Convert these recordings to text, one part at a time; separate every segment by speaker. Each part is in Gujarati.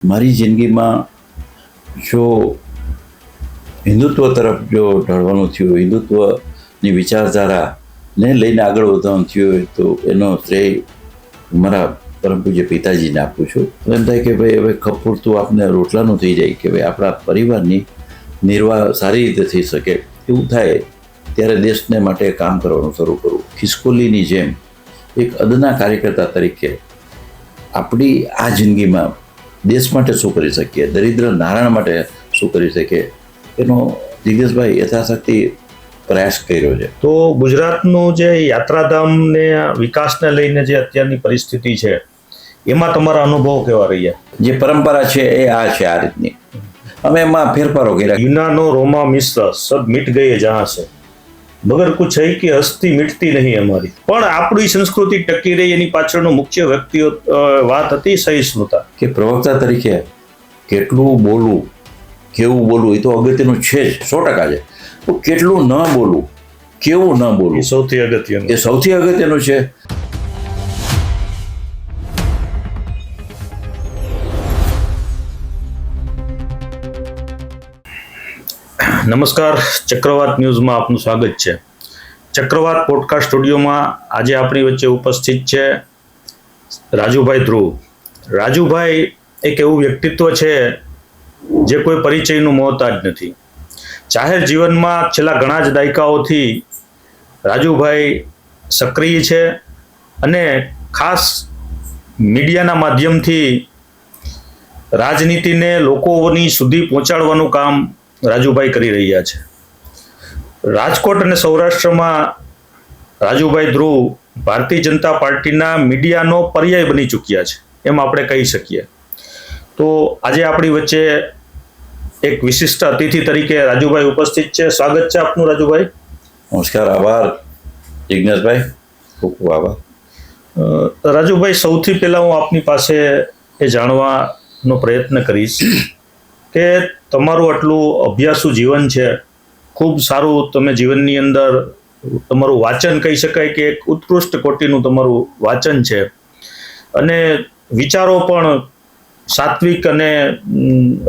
Speaker 1: મારી જિંદગીમાં જો હિન્દુત્વ તરફ જો ઢળવાનું થયું, હિન્દુત્વની વિચારધારાને લઈને આગળ વધવાનું થયું હોય તો એનો શ્રેય મારા પરમ પૂજ્ય પિતાજીને આપું છું. એમ થાય કે ભાઈ હવે ખપ પૂરતું આપને રોટલાનું થઈ જાય કે ભાઈ આપણા પરિવારની નિર્વાહ સારી રીતે થઈ શકે એવું થાય ત્યારે દેશને માટે કામ કરવાનું શરૂ કરવું. ખિસકોલીની જેમ એક અદના કાર્યકર્તા તરીકે આપણી આ જિંદગીમાં દેશ માટે શું કરી શકીએ, દરિદ્ર નારાયણ માટે શું કરી શકીએ, એનો જિજ્ઞેશભાઈ યથાશક્તિ પ્રયાસ કર્યો છે.
Speaker 2: તો ગુજરાતનું જે યાત્રાધામને વિકાસને લઈને જે અત્યારની પરિસ્થિતિ છે એમાં તમારા અનુભવ કેવા રહ્યા?
Speaker 1: જે પરંપરા છે એ આ છે, આ રીતની અમે એમાં ફેરફારો કર્યા.
Speaker 2: યુનાનો રોમા મિશ્ર સબ મિટ ગયે જહાં સે, મગર કુછ હૈ કે હસ્તી મિટતી નહીં અમારી. પણ આપણી સંસ્કૃતિ ટકી રહી એની પાછળનો મુખ્ય વ્યક્તિઓ વાત હતી સહિષ્ણુતા.
Speaker 1: કે પ્રવક્તા તરીકે કેટલું બોલવું, કેવું બોલવું એ તો અગત્યનું છે જ, 100% છે. તો કેટલું ન બોલવું, કેવું ન બોલવું
Speaker 2: એ સૌથી અગત્યનું,
Speaker 1: એ સૌથી અગત્યનું છે.
Speaker 2: નમસ્કાર, ચક્રવાત ન્યૂઝમાં આપનું સ્વાગત છે. ચક્રવાત પોડકાસ્ટ સ્ટુડિયોમાં આજે આપણી વચ્ચે ઉપસ્થિત છે રાજુભાઈ ધ્રુવ. રાજુભાઈ એક એવું વ્યક્તિત્વ છે જે કોઈ પરિચયનું મોહતાજ નથી. જાહેર જીવનમાં છેલ્લા ઘણા જ દાયકાઓથી રાજુભાઈ સક્રિય છે અને ખાસ મીડિયાના માધ્યમથી રાજનીતિને લોકોની સુધી પહોંચાડવાનું કામ રાજુભાઈ કરી રહ્યા છે. રાજકોટ અને સૌરાષ્ટ્રમાં રાજુભાઈ ધ્રુવ ભારતીય જનતા પાર્ટીના મીડિયાનો પર્યાય બની ચૂક્યા છે એમ આપણે કહી શકીએ. તો આજે આપણી વચ્ચે એક વિશિષ્ટ અતિથિ તરીકે રાજુભાઈ ઉપસ્થિત છે. સ્વાગત છે આપનું રાજુભાઈ.
Speaker 1: નમસ્કાર, આભાર જિજ્ઞેશભાઈ, ખૂબ ખૂબ આભાર.
Speaker 2: રાજુભાઈ, સૌથી પહેલાં હું આપની પાસે એ જાણવાનો પ્રયત્ન કરીશ કે તમારું આટલું અભ્યાસુ જીવન છે, ખૂબ સારું તમે જીવનની અંદર તમારું વાંચન કહી શકાય કે એક ઉત્કૃષ્ટ કોટીનું તમારું વાંચન છે અને વિચારો પણ સાત્વિક અને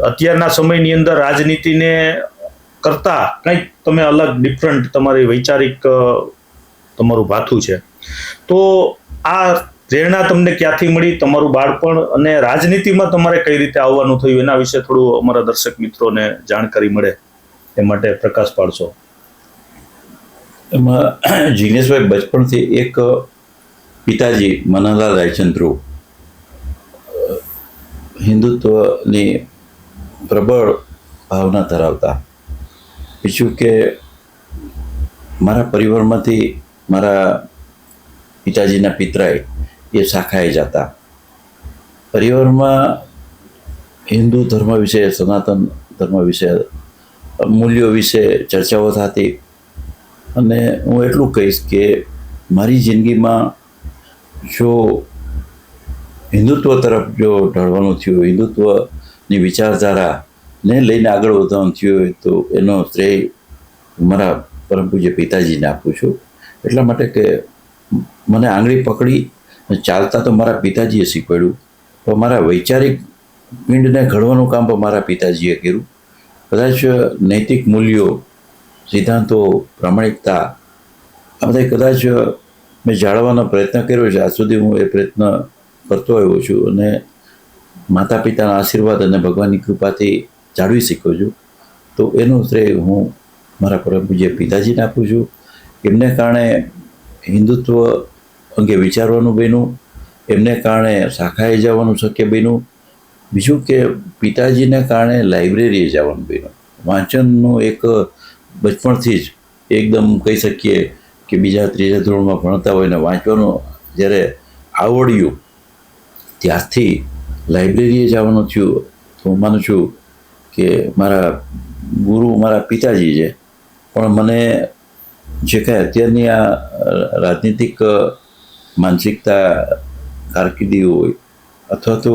Speaker 2: અત્યારના સમયની અંદર રાજનીતિને કરતા કંઈક તમે અલગ ડિફરન્ટ તમારી વૈચારિક તમારું ભાથું છે. તો આ પ્રેરણા તમને ક્યાંથી મળી, તમારું બાળપણ અને રાજનીતિમાં તમારે કઈ રીતે આવવાનું થયું એના વિશે થોડું અમારા દર્શક મિત્રોને જાણકારી મળે એ માટે પ્રકાશ પાડશો?
Speaker 1: એમાં જિજ્ઞેશભાઈ બચપણથી એક પિતાજી મનહરલાલ રાયચંદ ધ્રુવ હિન્દુત્વની પ્રબળ ભાવના ધરાવતા. બીજું કે મારા પરિવારમાંથી મારા પિતાજીના પિતરાય એ શાખાએ જતા. પરિવારમાં હિન્દુ ધર્મ વિશે, સનાતન ધર્મ વિશે, મૂલ્યો વિશે ચર્ચાઓ થતી. અને હું એટલું કહીશ કે મારી જિંદગીમાં જો હિન્દુત્વ તરફ જો ઢળવાનું થયું, હિન્દુત્વની વિચારધારાને લઈને આગળ વધવાનું થયું હોય તો એનો શ્રેય મારા પરમ પૂજ્ય પિતાજીને આપું છું. એટલા માટે કે મને આંગળી પકડી ચાલતા તો મારા પિતાજીએ શીખવાડ્યું, પણ મારા વૈચારિક પિંડને ઘડવાનું કામ પણ મારા પિતાજીએ કર્યું. કદાચ નૈતિક મૂલ્યો, સિદ્ધાંતો, પ્રામાણિકતા આ બધા કદાચ મેં જાળવવાનો પ્રયત્ન કર્યો છે. આજ સુધી હું એ પ્રયત્ન કરતો આવ્યો છું અને માતા પિતાના આશીર્વાદ અને ભગવાનની કૃપાથી જાળવી શીખ્યો છું. તો એનું શ્રેય હું મારા પરમ પૂજ્ય પિતાજીને આપું છું. એમને કારણે હિન્દુત્વ અંગે વિચારવાનું બન્યું, એમને કારણે શાખાએ જવાનું શક્ય બન્યું. બીજું કે પિતાજીને કારણે લાઇબ્રેરીએ જવાનું બન્યું. વાંચનનું એક બચપણથી જ એકદમ કહી શકીએ કે બીજા ત્રીજા ધોરણમાં ભણતા હોય ને વાંચવાનું જ્યારે આવડ્યું ત્યારથી લાઇબ્રેરીએ જવાનું થયું. તો હું માનું છું કે મારા ગુરુ મારા પિતાજી છે. પણ મને જે કાંઈ અત્યારની આ રાજનીતિક માનસિકતા કારકિર્દી હોય અથવા તો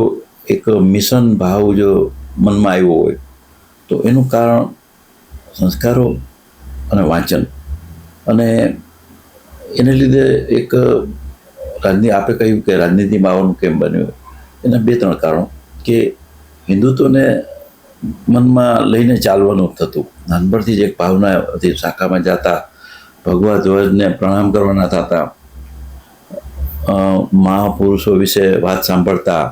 Speaker 1: એક મિશન ભાવ જો મનમાં આવ્યો હોય તો એનું કારણ સંસ્કારો અને વાંચન. અને એને લીધે એક આપણે કહ્યું કે રાજનીતિમાં આવવાનું કેમ બન્યું, એના 2-3 કારણો. કે હિન્દુત્વને મનમાં લઈને ચાલવાનું થતું. નાનપણથી જ એક ભાવના હતી, શાખામાં જતા ભગવા ધ્વજને પ્રણામ કરવાના થતા, મહાપુરુષો વિશે વાત સાંભળતા,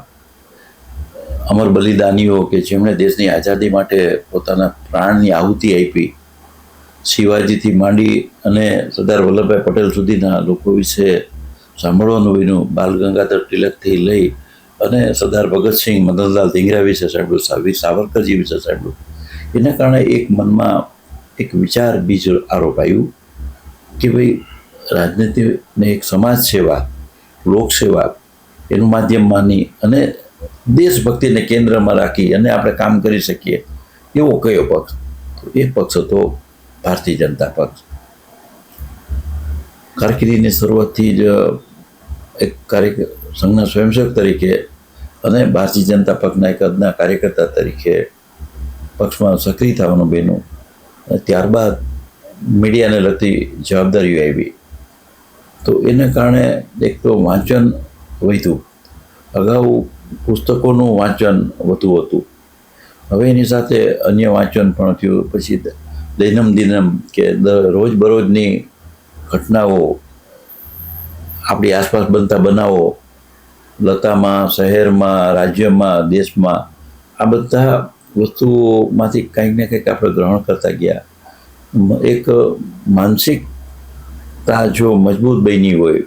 Speaker 1: અમર બલિદાનીઓ કે જેમણે દેશની આઝાદી માટે પોતાના પ્રાણની આહુતિ આપી, શિવાજીથી માંડી અને સરદાર વલ્લભભાઈ પટેલ સુધીના લોકો વિશે સાંભળવાનું બન્યું. બાલ ગંગાધર તિલકથી લઈ અને સરદાર ભગતસિંહ, મદનલાલ ધીંગરા વિશે સાંભળ્યું, વીર સાવરકરજી વિશે સાંભળ્યું. એના કારણે એક મનમાં એક વિચાર બીજ આરોપાયું કે ભાઈ રાજનીતિને એક સમાજ સેવા, લોકસેવા એનું માધ્યમ માની અને દેશભક્તિને કેન્દ્રમાં રાખી અને આપણે કામ કરી શકીએ એવો કયો પક્ષ? તો એ પક્ષ હતો ભારતીય જનતા પક્ષ. કારકિર્દીની શરૂઆતથી જ એક સંઘના સ્વયંસેવક તરીકે અને ભારતીય જનતા પક્ષના એક અદના કાર્યકર્તા તરીકે પક્ષમાં સક્રિય થવાનું બન્યું. ત્યારબાદ મીડિયાને લગતી જવાબદારીઓ આવી. તો એને કારણે એક તો વાંચન વધ્યું. અગાઉ પુસ્તકોનું વાંચન વધુ હતું, હવે એની સાથે અન્ય વાંચન પણ થયું. પછી દૈનંદિનમ કે રોજબરોજની ઘટનાઓ, આપણી આસપાસ બનતા બનાવો, લતામાં, શહેરમાં, રાજ્યમાં, દેશમાં, આ બધા વસ્તુઓમાંથી કંઈક ને કંઈક આપણે ગ્રહણ કરતા ગયા. એક માનસિકતા જો મજબૂત બની હોય,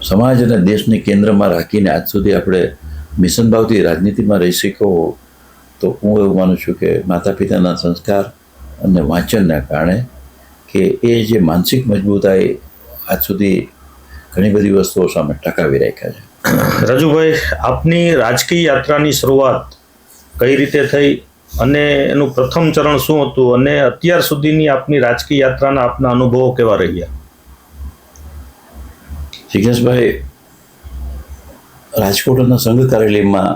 Speaker 1: સમાજ અને દેશને કેન્દ્રમાં રાખીને આજ સુધી આપણે મિશન ભાવથી રાજનીતિમાં રહી શક્યો, તો હું એવું માનું છું કે માતા પિતાના સંસ્કાર અને વાંચનના કારણે કે એ જે માનસિક મજબૂતાઈ આજ સુધી ઘણી બધી વસ્તુઓ સામે ટકાવી રાખ્યા છે.
Speaker 2: રાજુભાઈ, આપની રાજકીય યાત્રાની શરૂઆત કઈ રીતે થઈ અને એનું પ્રથમ ચરણ શું હતું અને અત્યાર સુધીની આપની રાજકીય યાત્રાના આપના અનુભવો કેવા રહ્યા?
Speaker 1: જિજ્ઞેશભાઈ, રાજકોટના સંઘ કાર્યાલયમાં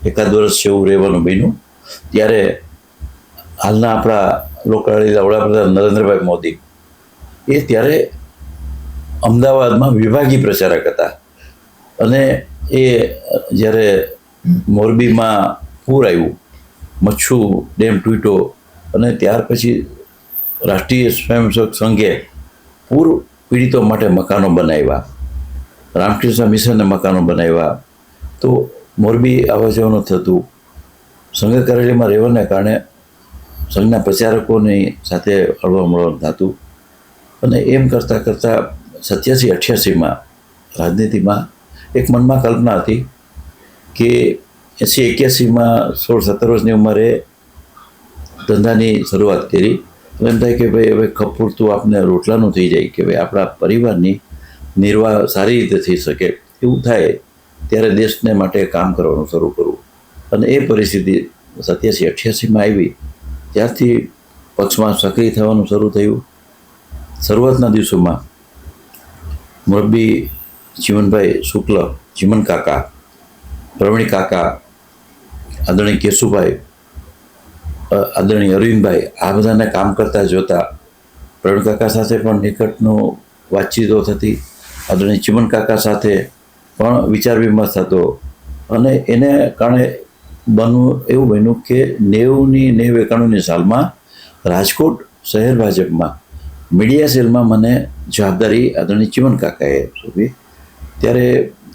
Speaker 1: એકાદ વર્ષ જેવું રહેવાનું બન્યું. ત્યારે હાલના આપણા લોકલાડીલા વડાપ્રધાન નરેન્દ્રભાઈ મોદી એ ત્યારે અમદાવાદમાં વિભાગીય પ્રચારક હતા. અને એ જ્યારે મોરબીમાં પૂર આવ્યું, મચ્છુ ડેમ તૂટ્યો અને ત્યાર પછી રાષ્ટ્રીય સ્વયંસેવક સંઘે પૂર પીડિતો માટે મકાનો બનાવ્યા, રામકૃષ્ણ મિશનને મકાનો બનાવ્યા. તો મોરબી આવવા જવાનું થતું. સંઘ કાર્યાલયમાં રહેવાને કારણે સંઘના પ્રચારકોની સાથે હળવા મળવાનું થતું. અને એમ કરતાં કરતાં 87-88માં રાજનીતિમાં એક મનમાં કલ્પના હતી કે 80-81માં 16-17 વર્ષની ઉંમરે ધંધાની શરૂઆત કરી. એમ થાય કે ભાઈ હવે ખપ પૂરતું આપને રોટલાનું થઈ જાય, કે ભાઈ આપણા પરિવારની નિર્વાહ સારી રીતે થઈ શકે એવું થાય ત્યારે દેશને માટે કામ કરવાનું શરૂ કરવું. અને એ પરિસ્થિતિ 87-88માં આવી. ત્યારથી પક્ષમાં સક્રિય થવાનું શરૂ થયું. શરૂઆતના દિવસોમાં મોરબી જીવનભાઈ શુક્લ, જીવન કાકા, પ્રવીણ કાકા, આદરણીય કેશુભાઈ, આદરણીય અરવિંદભાઈ, આ બધાને કામ કરતા જોતા પ્રવીણ કાકા સાથે પણ નિકટનો વાતચીતો થતી. આદરણીય ચિમન કાકા સાથે પણ વિચાર વિમર્શ થતો. અને એને કારણે એવું બન્યું કે 90-91 સાલમાં રાજકોટ શહેર ભાજપમાં મીડિયા સેલમાં મને જવાબદારી આદરણીય ચિમન કાકાએ સોંપી. ત્યારે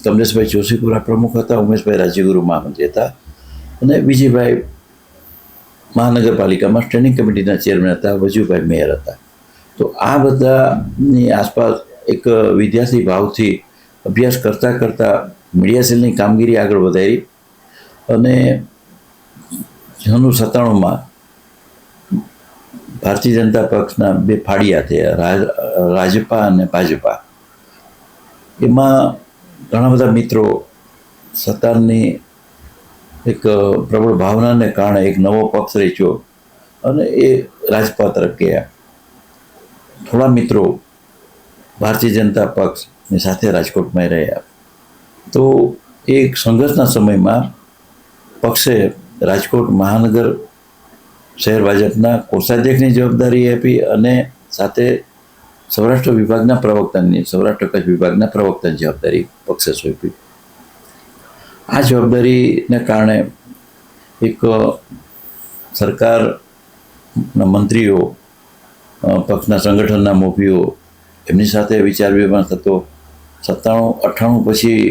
Speaker 1: કમલેશભાઈ જોશીપુરા પ્રમુખ હતા, ઉમેશભાઈ રાજ્યગુરુ મહામંત્રી હતા અને વિજયભાઈ મહાનગરપાલિકામાં સ્ટેન્ડિંગ કમિટીના ચેરમેન હતા, વજુભાઈ મેયર હતા. તો આ બધાની આસપાસ એક વિદ્યાર્થી ભાવથી અભ્યાસ કરતાં કરતાં મીડિયા સેલની કામગીરી આગળ વધારી. અને 97માં ભારતીય જનતા પક્ષના બે ફાળિયા થયા, રાજપા અને ભાજપા. એમાં ઘણા બધા મિત્રો સત્તાની એક પ્રબળ ભાવનાને કારણે એક નવો પક્ષ રચ્યો અને એ રાજપા તરફ ગયા. થોડા મિત્રો ભારતીય જનતા પક્ષની સાથે રાજકોટમાં રહ્યા. તો એક સંઘર્ષના સમયમાં પક્ષે રાજકોટ મહાનગર શહેર ભાજપના કોષાધ્યક્ષની જવાબદારી આપી અને સાથે સૌરાષ્ટ્ર વિભાગના પ્રવક્તાની, સૌરાષ્ટ્ર કચ્છ વિભાગના પ્રવક્તાની જવાબદારી પક્ષે સોંપી. આ જવાબદારીને કારણે એક સરકારના મંત્રીઓ, પક્ષના સંગઠનના મોભીઓ, એમની સાથે વિચાર વિમર્શ થતો. 97-98 પછી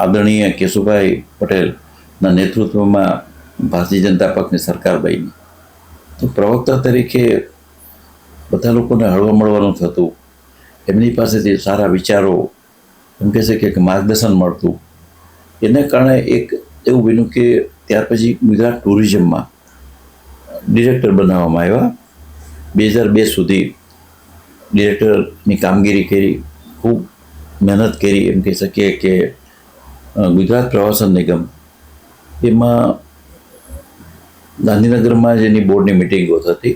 Speaker 1: આદરણીય કેશુભાઈ પટેલના નેતૃત્વમાં ભારતીય જનતા પક્ષની સરકાર બની. તો પ્રવક્તા તરીકે બધા લોકોને હળવા મળવાનું થતું. એમની પાસેથી સારા વિચારો, એમ કહે છે કે માર્ગદર્શન મળતું. એને કારણે એક એવું બન્યું કે ત્યાર પછી ગુજરાત ટુરિઝમમાં ડિરેક્ટર બનાવવામાં આવ્યા. 2002 સુધી ડિરેક્ટરની કામગીરી કરી, ખૂબ મહેનત કરી. એમ કહી શકીએ કે ગુજરાત પ્રવાસન નિગમ એમાં ગાંધીનગરમાં જેની બોર્ડની મિટિંગો થતી,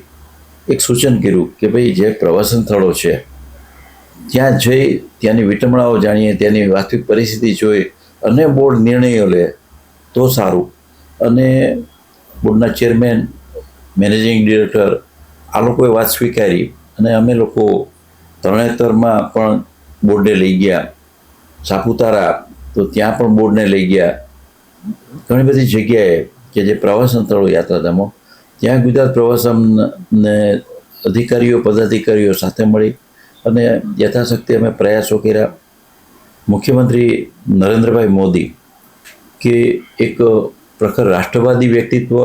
Speaker 1: એક સૂચન કર્યું કે ભાઈ જે પ્રવાસન સ્થળો છે ત્યાં જઈ ત્યાંની વિટંબણાઓ જાણીએ, ત્યાંની વાસ્તવિક પરિસ્થિતિ જોઈ અને બોર્ડ નિર્ણયો લે તો સારું. અને બોર્ડના ચેરમેન, મેનેજિંગ ડિરેક્ટર આ લોકોએ વાત સ્વીકારી અને અમે લોકો તરણેતરમાં પણ બોર્ડને લઈ ગયા. સાપુતારા તો ત્યાં પણ બોર્ડને લઈ ગયા. ઘણી બધી જગ્યાએ કે જે પ્રવાસન સ્થળો, યાત્રાધામો, ત્યાં ગુજરાત પ્રવાસનને અધિકારીઓ, પદાધિકારીઓ સાથે મળી અને યથાશક્તિ અમે પ્રયાસો કર્યા. મુખ્યમંત્રી નરેન્દ્રભાઈ મોદી કે એક પ્રખર રાષ્ટ્રવાદી વ્યક્તિત્વ,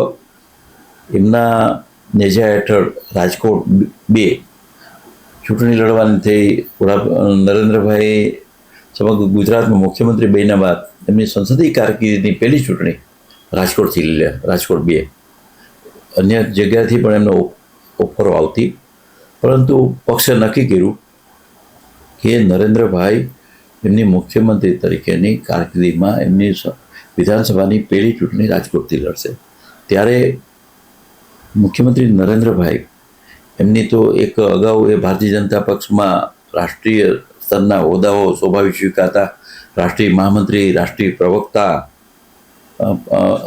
Speaker 1: એમના નેજા હેઠળ રાજકોટ 2 ચૂંટણી લડવાની થઈ. નરેન્દ્રભાઈ સમગ્ર ગુજરાતમાં મુખ્યમંત્રી બન્યા બાદ એમની સંસદીય કારકિર્દીની પહેલી ચૂંટણી રાજકોટથી લઈ લે. રાજકોટ 2 અન્ય જગ્યાથી પણ એમનો ઓફરો આવતી, પરંતુ પક્ષે નક્કી કર્યું કે નરેન્દ્રભાઈ એમની મુખ્યમંત્રી તરીકેની કારકિર્દીમાં એમની વિધાનસભાની પહેલી ચૂંટણી રાજકોટથી લડશે. ત્યારે મુખ્યમંત્રી નરેન્દ્રભાઈ એમની તો એક અગાઉ એ ભારતીય જનતા પક્ષમાં રાષ્ટ્રીય સ્તરના હોદ્દાઓ સ્વાભાવિક સ્વીકારતા, રાષ્ટ્રીય મહામંત્રી, રાષ્ટ્રીય પ્રવક્તા,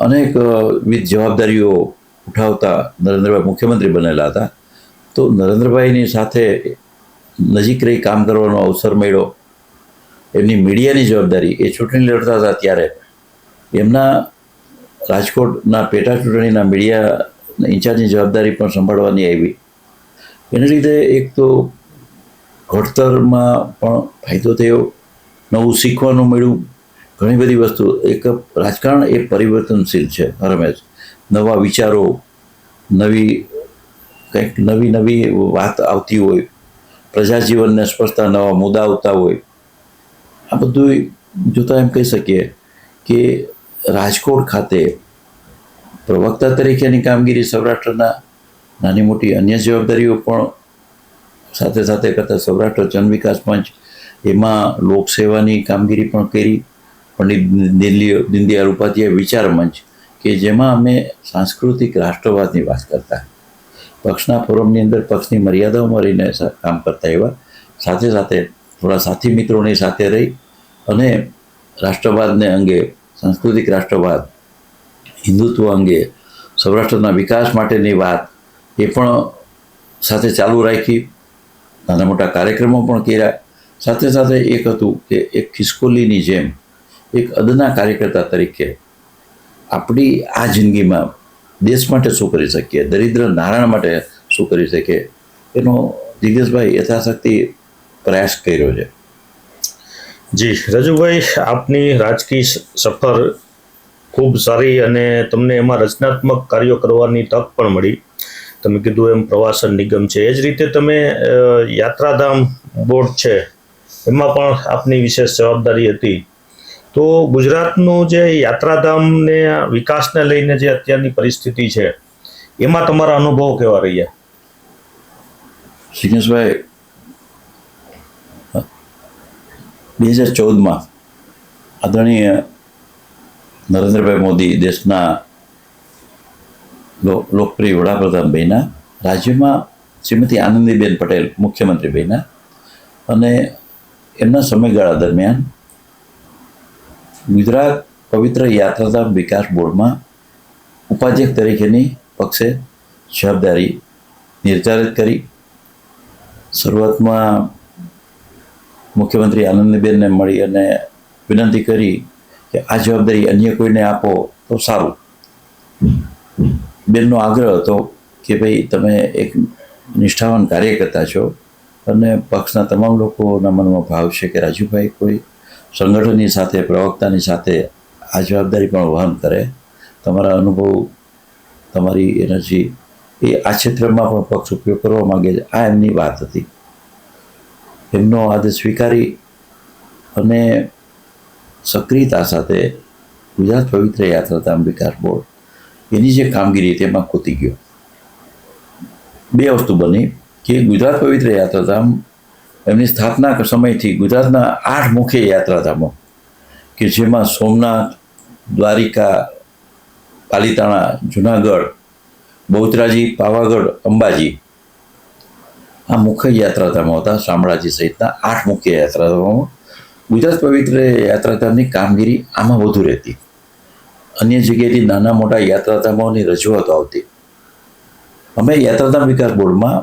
Speaker 1: અનેક વિવિધ જવાબદારીઓ ઉઠાવતા નરેન્દ્રભાઈ મુખ્યમંત્રી બનેલા હતા. તો નરેન્દ્રભાઈની સાથે નજીક રહી કામ કરવાનો અવસર મળ્યો. એમની મીડિયાની જવાબદારી, એ ચૂંટણી લડતા હતા ત્યારે એમના રાજકોટના પેટા ચૂંટણીના મીડિયા ઇન્ચાર્જની જવાબદારી પણ સંભાળવાની આવી. એને લીધે એક તો ઘડતરમાં પણ ફાયદો થયો, નવું શીખવાનું મળ્યું, ઘણી બધી વસ્તુ. એક રાજકારણ એ પરિવર્તનશીલ છે હરમેશ. નવા વિચારો, કંઈક નવી વાત આવતી હોય, પ્રજા જીવનને સ્પર્શતા નવા મુદ્દા આવતા હોય. આ બધું જોતાં એમ કહી શકીએ કે રાજકોટ ખાતે પ્રવક્તા તરીકેની કામગીરી, સૌરાષ્ટ્રના નાની મોટી અન્ય જવાબદારીઓ પણ સાથે સાથે કરતાં સૌરાષ્ટ્ર જન વિકાસ મંચ, એમાં લોકસેવાની કામગીરી પણ કરી. પંડિત દીનદયાળ ઉપાધ્યાય વિચાર મંચ કે જેમાં અમે સાંસ્કૃતિક રાષ્ટ્રવાદની વાત કરતા, પક્ષના ફોરમની અંદર પક્ષની મર્યાદાઓમાં રહીને કામ કરતા. એવા સાથે સાથે થોડા સાથી મિત્રોની સાથે રહી અને રાષ્ટ્રવાદને અંગે, સાંસ્કૃતિક રાષ્ટ્રવાદ, હિન્દુત્વ અંગે, સૌરાષ્ટ્રના વિકાસ માટેની વાત એ પણ સાથે ચાલુ રાખી. નાના મોટા કાર્યક્રમો પણ કર્યા. સાથે સાથે એક હતું કે એક ખિસકોલીની જેમ એક અદના કાર્યકર્તા તરીકે આપણી આ જિંદગીમાં દેશ માટે શું કરી શકીએ, દરિદ્ર નારાયણ માટે શું કરી શકીએ, એનો જિજ્ઞેશભાઈ યથાશક્તિ પ્રયાસ કર્યો છે.
Speaker 2: જી રાજુભાઈ, આપની રાજકીય સફર ખૂબ સારી અને તમને એમાં રચનાત્મક કાર્યો કરવાની તક પણ મળી. તમે કીધું એમ પ્રવાસન નિગમ છે, એ જ રીતે તમે યાત્રાધામ બોર્ડ છે એમાં પણ આપની વિશેષ જવાબદારી હતી. તો ગુજરાતનું જે યાત્રાધામને વિકાસને લઈને જે અત્યારની પરિસ્થિતિ છે એમાં તમારા અનુભવ કેવા રહ્યા?
Speaker 1: જિજ્ઞેશભાઈ, 2014માં આદરણીય નરેન્દ્રભાઈ મોદી દેશના લોકપ્રિય વડાપ્રધાન બન્યા. રાજ્યમાં શ્રીમતી આનંદીબેન પટેલ મુખ્યમંત્રી બન્યા અને એમના સમયગાળા દરમિયાન ગુજરાત પવિત્ર યાત્રાધામ વિકાસ બોર્ડમાં ઉપાધ્યક્ષ તરીકેની પક્ષે જવાબદારી નિર્ધારિત કરી. શરૂઆતમાં મુખ્યમંત્રી આનંદીબેનને મળી અને વિનંતી કરી કે આ જવાબદારી અન્ય કોઈને આપો તો સારું. બેનનો આગ્રહ હતો કે ભાઈ તમે એક નિષ્ઠાવાન કાર્યકર્તા છો અને પક્ષના તમામ લોકોના મનમાં ભાવ છે કે રાજુભાઈ કોઈ સંગઠનની સાથે પ્રવક્તાની સાથે આ જવાબદારી પણ વહન કરે. તમારા અનુભવ, તમારી એનર્જી એ આ ક્ષેત્રમાં પણ પક્ષ ઉપયોગ કરવા માગે છે, આ એમની વાત હતી. એમનો આદેશ સ્વીકારી અને સક્રિયતા સાથે ગુજરાત પવિત્ર યાત્રાધામ વિકાસ બોર્ડ એની જે કામગીરી તેમાં કૂદી ગયો. બે વસ્તુ બની કે ગુજરાત પવિત્ર યાત્રાધામ એમની સ્થાપના સમયથી ગુજરાતના 8 મુખ્ય યાત્રાધામો કે જેમાં સોમનાથ, દ્વારિકા, પાલીતાણા, જુનાગઢ, બહુચરાજી, પાવાગઢ, અંબાજી આ મુખ્ય યાત્રાધામો હતા. શામળાજી સહિતના 8 મુખ્ય યાત્રાધામો. ગુજરાત પવિત્ર યાત્રાધામની કામગીરી આમાં વધુ રહેતી. અન્ય જગ્યાએથી નાના મોટા યાત્રાધામોની રજૂઆતો આવતી. અમે યાત્રાધામ વિકાસ બોર્ડમાં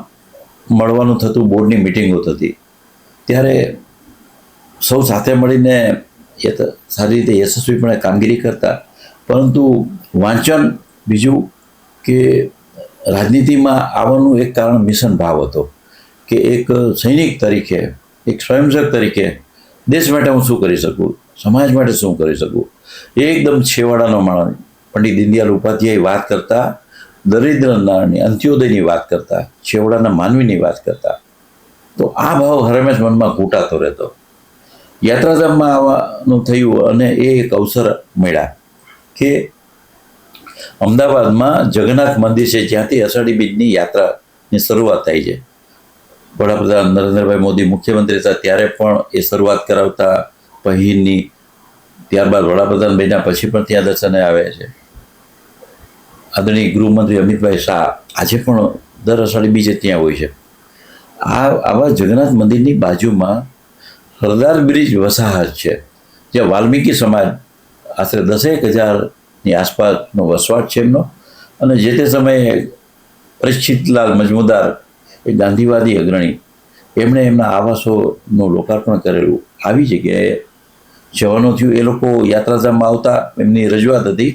Speaker 1: મળવાનું થતું, બોર્ડની મિટિંગો થતી, ત્યારે સૌ સાથે મળીને સારી રીતે યશસ્વીપણે કામગીરી કરતા. પરંતુ વાંચન, બીજું કે રાજનીતિમાં આવવાનું એક કારણ મિશન ભાવ હતો કે એક સૈનિક તરીકે, એક સ્વયંસેવક તરીકે દેશ માટે હું શું કરી શકું, સમાજ માટે શું કરી શકું. એકદમ છેવાડાનો માણસ પંડિત દીનદયાળ ઉપાધ્યાય વાત કરતા, દરિદ્ર નારાયણની, અંત્યોદયની વાત કરતા, છેવાડાના માનવીની વાત કરતા. તો આ ભાવ હરમેશ મનમાં ઘૂંટાતો રહેતો. યાત્રાધામમાં આવવાનું થયું અને એ એક અવસર મળ્યા કે અમદાવાદમાં જગન્નાથ મંદિર છે, જ્યાંથી અષાઢી બીજની યાત્રાની શરૂઆત થાય છે. વડાપ્રધાન નરેન્દ્રભાઈ મોદી મુખ્યમંત્રી હતા ત્યારે પણ એ શરૂઆત કરાવતા પહીરની. ત્યારબાદ વડાપ્રધાન બન્યા પછી પણ ત્યાં દર્શને આવે છે. આદરણીય ગૃહમંત્રી અમિતભાઈ શાહ આજે પણ દર અષાઢી બીજે ત્યાં હોય છે. આવા જગન્નાથ મંદિરની બાજુમાં સરદાર બ્રિજ વસાહત છે, જ્યાં વાલ્મીકી સમાજ આશરે 10,000ની આસપાસનો વસવાટ છે એમનો. અને જે તે સમયે પરીક્ષિતલાલ મજમુદાર, એ ગાંધીવાદી અગ્રણી, એમણે એમના આવાસોનું લોકાર્પણ કરેલું. આવી જગ્યાએ જવાનું થયું. એ લોકો યાત્રાધામમાં આવતા, એમની રજૂઆત હતી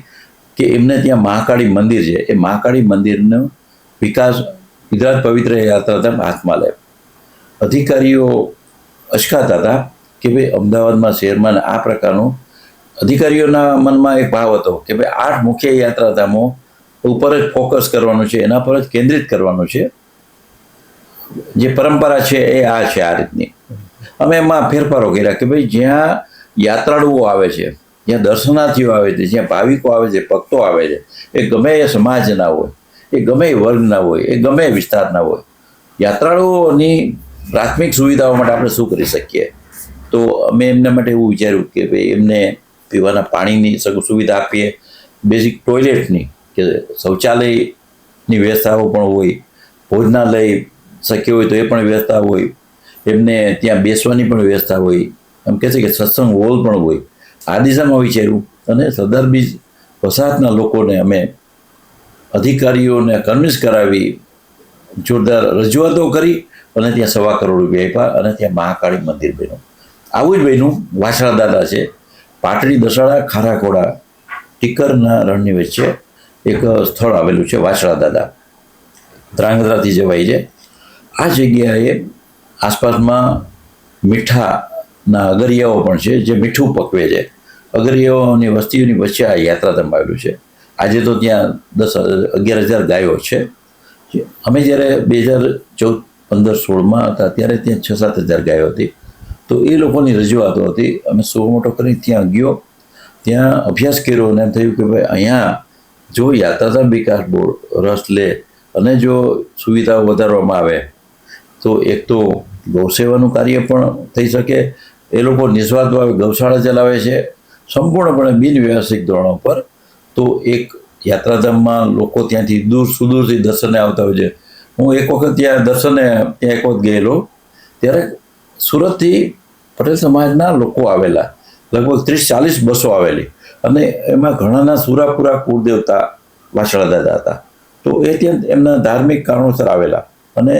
Speaker 1: કે એમને ત્યાં મહાકાળી મંદિર છે, એ મહાકાળી મંદિરનો વિકાસ ગુજરાત પવિત્ર યાત્રાધામ હાથમાં લે. અધિકારીઓ અચકાતા હતા કે ભાઈ અમદાવાદમાં, શહેરમાં આ પ્રકારનું અધિકારીઓના મનમાં એક ભાવ હતો કે ભાઈ 8 મુખ્ય યાત્રાધામો ઉપર જ ફોકસ કરવાનું છે, એના પર જ કેન્દ્રિત કરવાનું છે. જે પરંપરા છે એ આ છે, આ રીતની. અમે એમાં ફેરફારો કર્યા કે ભાઈ જ્યાં યાત્રાળુઓ આવે છે, જ્યાં દર્શનાર્થીઓ આવે છે, જ્યાં ભાવિકો આવે છે, ભક્તો આવે છે, એ ગમે એ સમાજના હોય, એ ગમે એ વર્ગના હોય, એ ગમે એ વિસ્તારના હોય, યાત્રાળુઓની પ્રાથમિક સુવિધાઓ માટે આપણે શું કરી શકીએ. તો અમે એમના માટે એવું વિચાર્યું કે ભાઈ એમને પીવાના પાણીની સુવિધા આપીએ, બેઝિક ટોયલેટની, કે શૌચાલયની વ્યવસ્થાઓ પણ હોય, ભોજનાલય શક્ય હોય તો એ પણ વ્યવસ્થા હોય, એમને ત્યાં બેસવાની પણ વ્યવસ્થા હોય, એમ કહે છે કે સત્સંગ હોલ પણ હોય. આ દિશામાં વિચાર્યું અને સરદાર બીજ વસાહતના લોકોને અમે અધિકારીઓને કન્વિન્સ કરાવી, જોરદાર રજૂઆતો કરી અને ત્યાં 1.25 કરોડ રૂપિયા આપ્યા અને ત્યાં મહાકાળી મંદિર બન્યું. આવું જ બન્યું વાછડા દાદા છે, પાટડી, દસાડા, ખારાખોડા, ટીકરના રણની વચ્ચે એક સ્થળ આવેલું છે વાછડા દાદા, ધ્રાંગધ્રાથી જવાય છે. આ જગ્યાએ આસપાસમાં મીઠાના અગરિયાઓ પણ છે, જે મીઠું પકવે છે. અગરિયાઓની વસ્તીઓની વચ્ચે આ યાત્રાધામ આવેલું છે. આજે તો ત્યાં 11,000 ગાયો છે. અમે જ્યારે 2014-15-16માં હતા ત્યારે ત્યાં 6-7 હજાર ગાયો હતી. તો એ લોકોની રજૂઆતો હતી. અમે સો મોટો કરી ત્યાં ગયો, ત્યાં અભ્યાસ કર્યો અને એમ થયું કે ભાઈ અહીંયા જો યાત્રાધામ વિકાસ બોર્ડ રસ લે અને જો સુવિધાઓ વધારવામાં આવે તો એક તો ગૌસેવાનું કાર્ય પણ થઈ શકે. એ લોકો નિસ્વાર્થ ભાવે ગૌશાળા ચલાવે છે, સંપૂર્ણપણે બિનવ્યવસાયિક ધોરણો પર. તો એક યાત્રાધામમાં લોકો ત્યાંથી દૂર સુદૂરથી દર્શને આવતા હોય છે. હું એક વખત ત્યાં એક વખત ગયેલો, ત્યારે સુરતથી પટેલ સમાજના લોકો આવેલા, લગભગ 30-40 બસો આવેલી, અને એમાં ઘણાના સુરાપુરા કુળદેવતા વાછડા દાદા હતા. તો એ ત્યાં એમના ધાર્મિક કારણોસર આવેલા, અને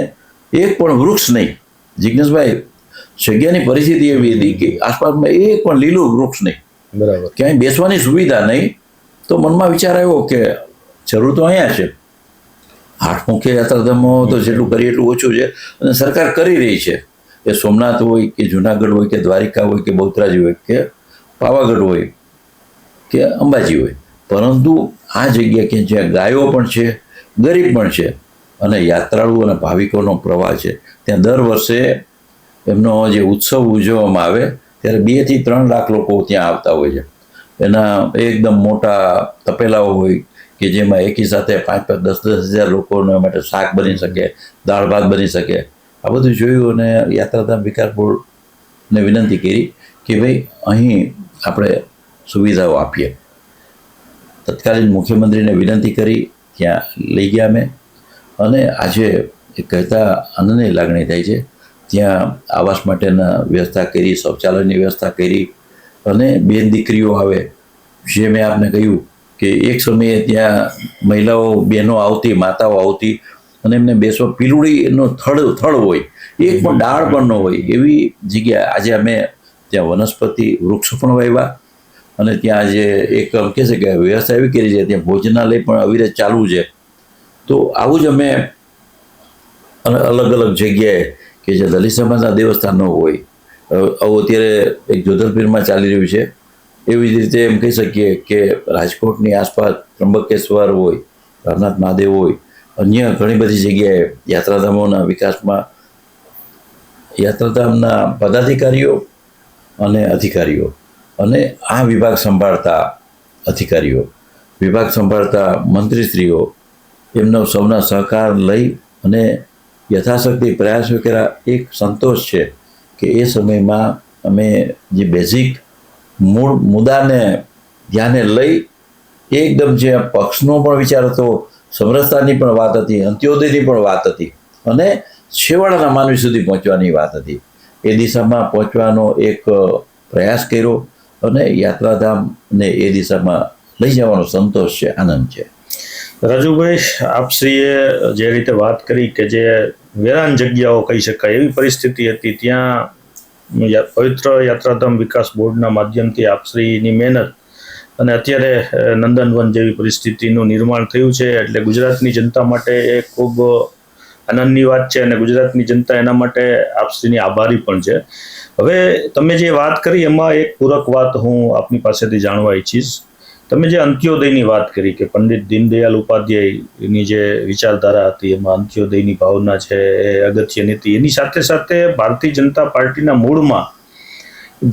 Speaker 1: એક પણ વૃક્ષ નહીં. જિજ્ઞેશભાઈ, જગ્યાની પરિસ્થિતિ એવી હતી કે આસપાસમાં એક પણ લીલું વૃક્ષ નહીં,
Speaker 2: બરાબર,
Speaker 1: ક્યાંય બેસવાની સુવિધા નહીં. તો મનમાં વિચાર આવ્યો કે જરૂર તો અહીંયા છે. 8 મુખ્ય યાત્રાધામો તો જેટલું કરીએ એટલું ઓછું છે, અને સરકાર કરી રહી છે. એ સોમનાથ હોય કે જુનાગઢ હોય કે દ્વારિકા હોય કે બહુચરાજી હોય કે પાવાગઢ હોય કે અંબાજી હોય, પરંતુ આ જગ્યા કે જ્યાં ગાયો પણ છે, ગરીબ પણ છે, અને યાત્રાળુ અને ભાવિકોનો પ્રવાહ છે, ત્યાં દર વર્ષે એમનો જે ઉત્સવ ઉજવવામાં આવે ત્યારે 2 થી 3 લાખ લોકો ત્યાં આવતા હોય છે. એના એકદમ મોટા તપેલાઓ હોય કે જેમાં એકી સાથે 5-5, 10-10 હજાર લોકોને માટે શાક બની શકે, દાળ ભાત બની શકે. આ બધું જોયું અને યાત્રાધામ વિકાસ બોર્ડને વિનંતી કરી કે ભાઈ અહીં આપણે સુવિધાઓ આપીએ. તત્કાલીન મુખ્યમંત્રીને વિનંતી કરી, ત્યાં લઈ ગયા અમે, અને આજે એ કહેતા આનંદની લાગણી થાય છે. ત્યાં આવાસ માટેના વ્યવસ્થા કરી, શૌચાલયની વ્યવસ્થા કરી, અને બેન દીકરીઓ આવે, જે મેં આપને કહ્યું કે એક સમયે ત્યાં મહિલાઓ, બહેનો આવતી, માતાઓ આવતી, અને એમને બેસવા પીલુડીનો થડ હોય, એક પણ ડાળ પણ ન હોય એવી જગ્યા. આજે અમે ત્યાં વનસ્પતિ વૃક્ષ પણ વાવ્યા, અને ત્યાં આજે એક કહે છે કે વ્યવસ્થા એવી કરી છે, ત્યાં ભોજનાલય પણ અવિરત ચાલુ છે. તો આવું જ અમે અલગ અલગ જગ્યાએ કે જે દલિત સમાજના દેવસ્થાનો હોય, આવું અત્યારે એક જોધલપીરમાં ચાલી રહ્યું છે, એવી જ રીતે એમ કહી શકીએ કે રાજકોટની આસપાસ ત્રંબકેશ્વર હોય, ભવનાથ મહાદેવ હોય, અન્ય ઘણી બધી જગ્યાએ યાત્રાધામોના વિકાસમાં યાત્રાધામના પદાધિકારીઓ અને અધિકારીઓ, અને આ વિભાગ સંભાળતા અધિકારીઓ, વિભાગ સંભાળતા મંત્રીશ્રીઓ, એમનો સૌના સહકાર લઈ અને યથાશક્તિ પ્રયાસો કર્યા. એક સંતોષ છે કે એ સમયમાં અમે જે બેઝિક મૂળ મુદ્દાને ધ્યાને લઈ એકદમ જે પક્ષનો પણ વિચાર હતો, સમરસતાની પણ વાત હતી, અંત્યોદયની પણ વાત હતી, અને છેવાડાના માનવી સુધી પહોંચવાની વાત હતી. એ દિશામાં પહોંચવાનો એક પ્રયાસ કર્યો, અને યાત્રાધામને એ દિશામાં લઈ જવાનો સંતોષ છે, આનંદ છે.
Speaker 2: રાજુભાઈ, આપશ્રીએ જે રીતે વાત કરી કે જે વેરાન જગ્યાઓ કહી શકાય એવી પરિસ્થિતિ હતી, ત્યાં પવિત્ર યાત્રાધામ વિકાસ બોર્ડના માધ્યમથી આપશ્રીની મહેનત અને અત્યારે નંદનવન જેવી પરિસ્થિતિનું નિર્માણ થયું છે, એટલે ગુજરાતની જનતા માટે એ ખૂબ આનંદની વાત છે, અને ગુજરાતની જનતા એના માટે આપશ્રીની આભારી પણ છે. હવે તમે જે વાત કરી એમાં એક પૂરક વાત હું આપની પાસેથી જાણવા ઈચ્છીશ. તમે જે અંત્યોદયની વાત કરી કે પંડિત દીનદયાલ ઉપાધ્યાયની જે વિચારધારા હતી, એમાં અંત્યોદયની ભાવના છે એ અગત્યની હતી. એની સાથે સાથે ભારતીય જનતા પાર્ટીના મૂળમાં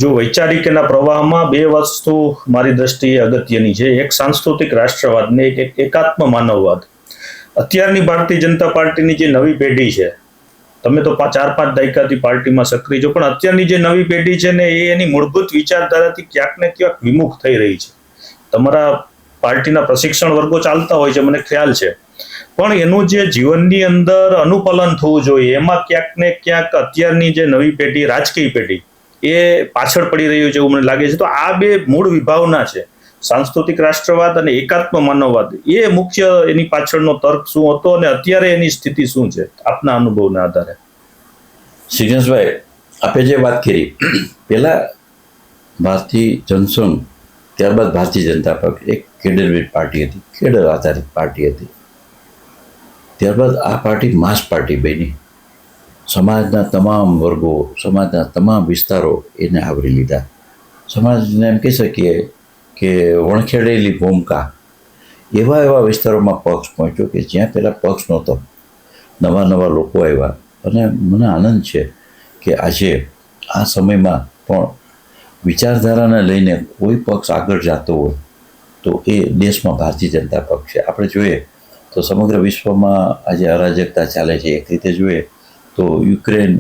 Speaker 2: જો વૈચારિક એના પ્રવાહમાં 2 વસ્તુ મારી દ્રષ્ટિએ અગત્યની છે. એક સાંસ્કૃતિક રાષ્ટ્રવાદ ને એક એકાત્મ માનવવાદ. અત્યારની ભારતીય જનતા પાર્ટીની જે નવી પેઢી છે, તમે તો 4-5 દાયકાથી પાર્ટીમાં સક્રિય છો, પણ અત્યારની જે નવી પેઢી છે ને એ એની મૂળભૂત વિચારધારાથી ક્યાંક ને ક્યાંક વિમુખ થઈ રહી છે. તમારા પાર્ટીના પ્રશિક્ષણ વર્ગો ચાલતા હોય છે, મને ખ્યાલ છે, પણ એનું જે જીવનની અંદર અનુપાલન થવું જોઈએ, એમાં ક્યાંક ને ક્યાંક અત્યારની જે નવી પેઢી, રાજકીય પેઢી, એ પાછળ પડી રહ્યું છે એવું મને લાગે છે. તો આ 2 મૂળ વિભાવના છે, સાંસ્કૃતિક રાષ્ટ્રવાદ અને એકાત્મ માનવવાદ, એ મુખ્ય એની પાછળનો તર્ક શું હતો, અને અત્યારે એની સ્થિતિ શું છે આપના અનુભવના આધારે?
Speaker 1: શ્રીગણેશભાઈ, આપે જે વાત કરી, પહેલા ભારતીય જનસંઘ, ત્યારબાદ ભારતીય જનતા પક્ષ એક કેડર પાર્ટી હતી, કેડર આધારિત પાર્ટી હતી. ત્યારબાદ આ પાર્ટી માસ પાર્ટી બની, સમાજના તમામ વર્ગો, સમાજના તમામ વિસ્તારો એને આવરી લીધા. સમાજને એમ કહી શકીએ કે વણખેડેલી ભૂમિકા, એવા વિસ્તારોમાં પક્ષ પહોંચ્યો કે જ્યાં પહેલાં પક્ષ નહોતો. નવા લોકો આવ્યા, અને મને આનંદ છે કે આજે આ સમયમાં પણ વિચારધારાને લઈને કોઈ પક્ષ આગળ જતો હોય તો એ દેશમાં ભારતીય જનતા પક્ષ છે. આપણે જોઈએ તો સમગ્ર વિશ્વમાં આજે અરાજકતા ચાલે છે. એક રીતે જોઈએ તો યુક્રેન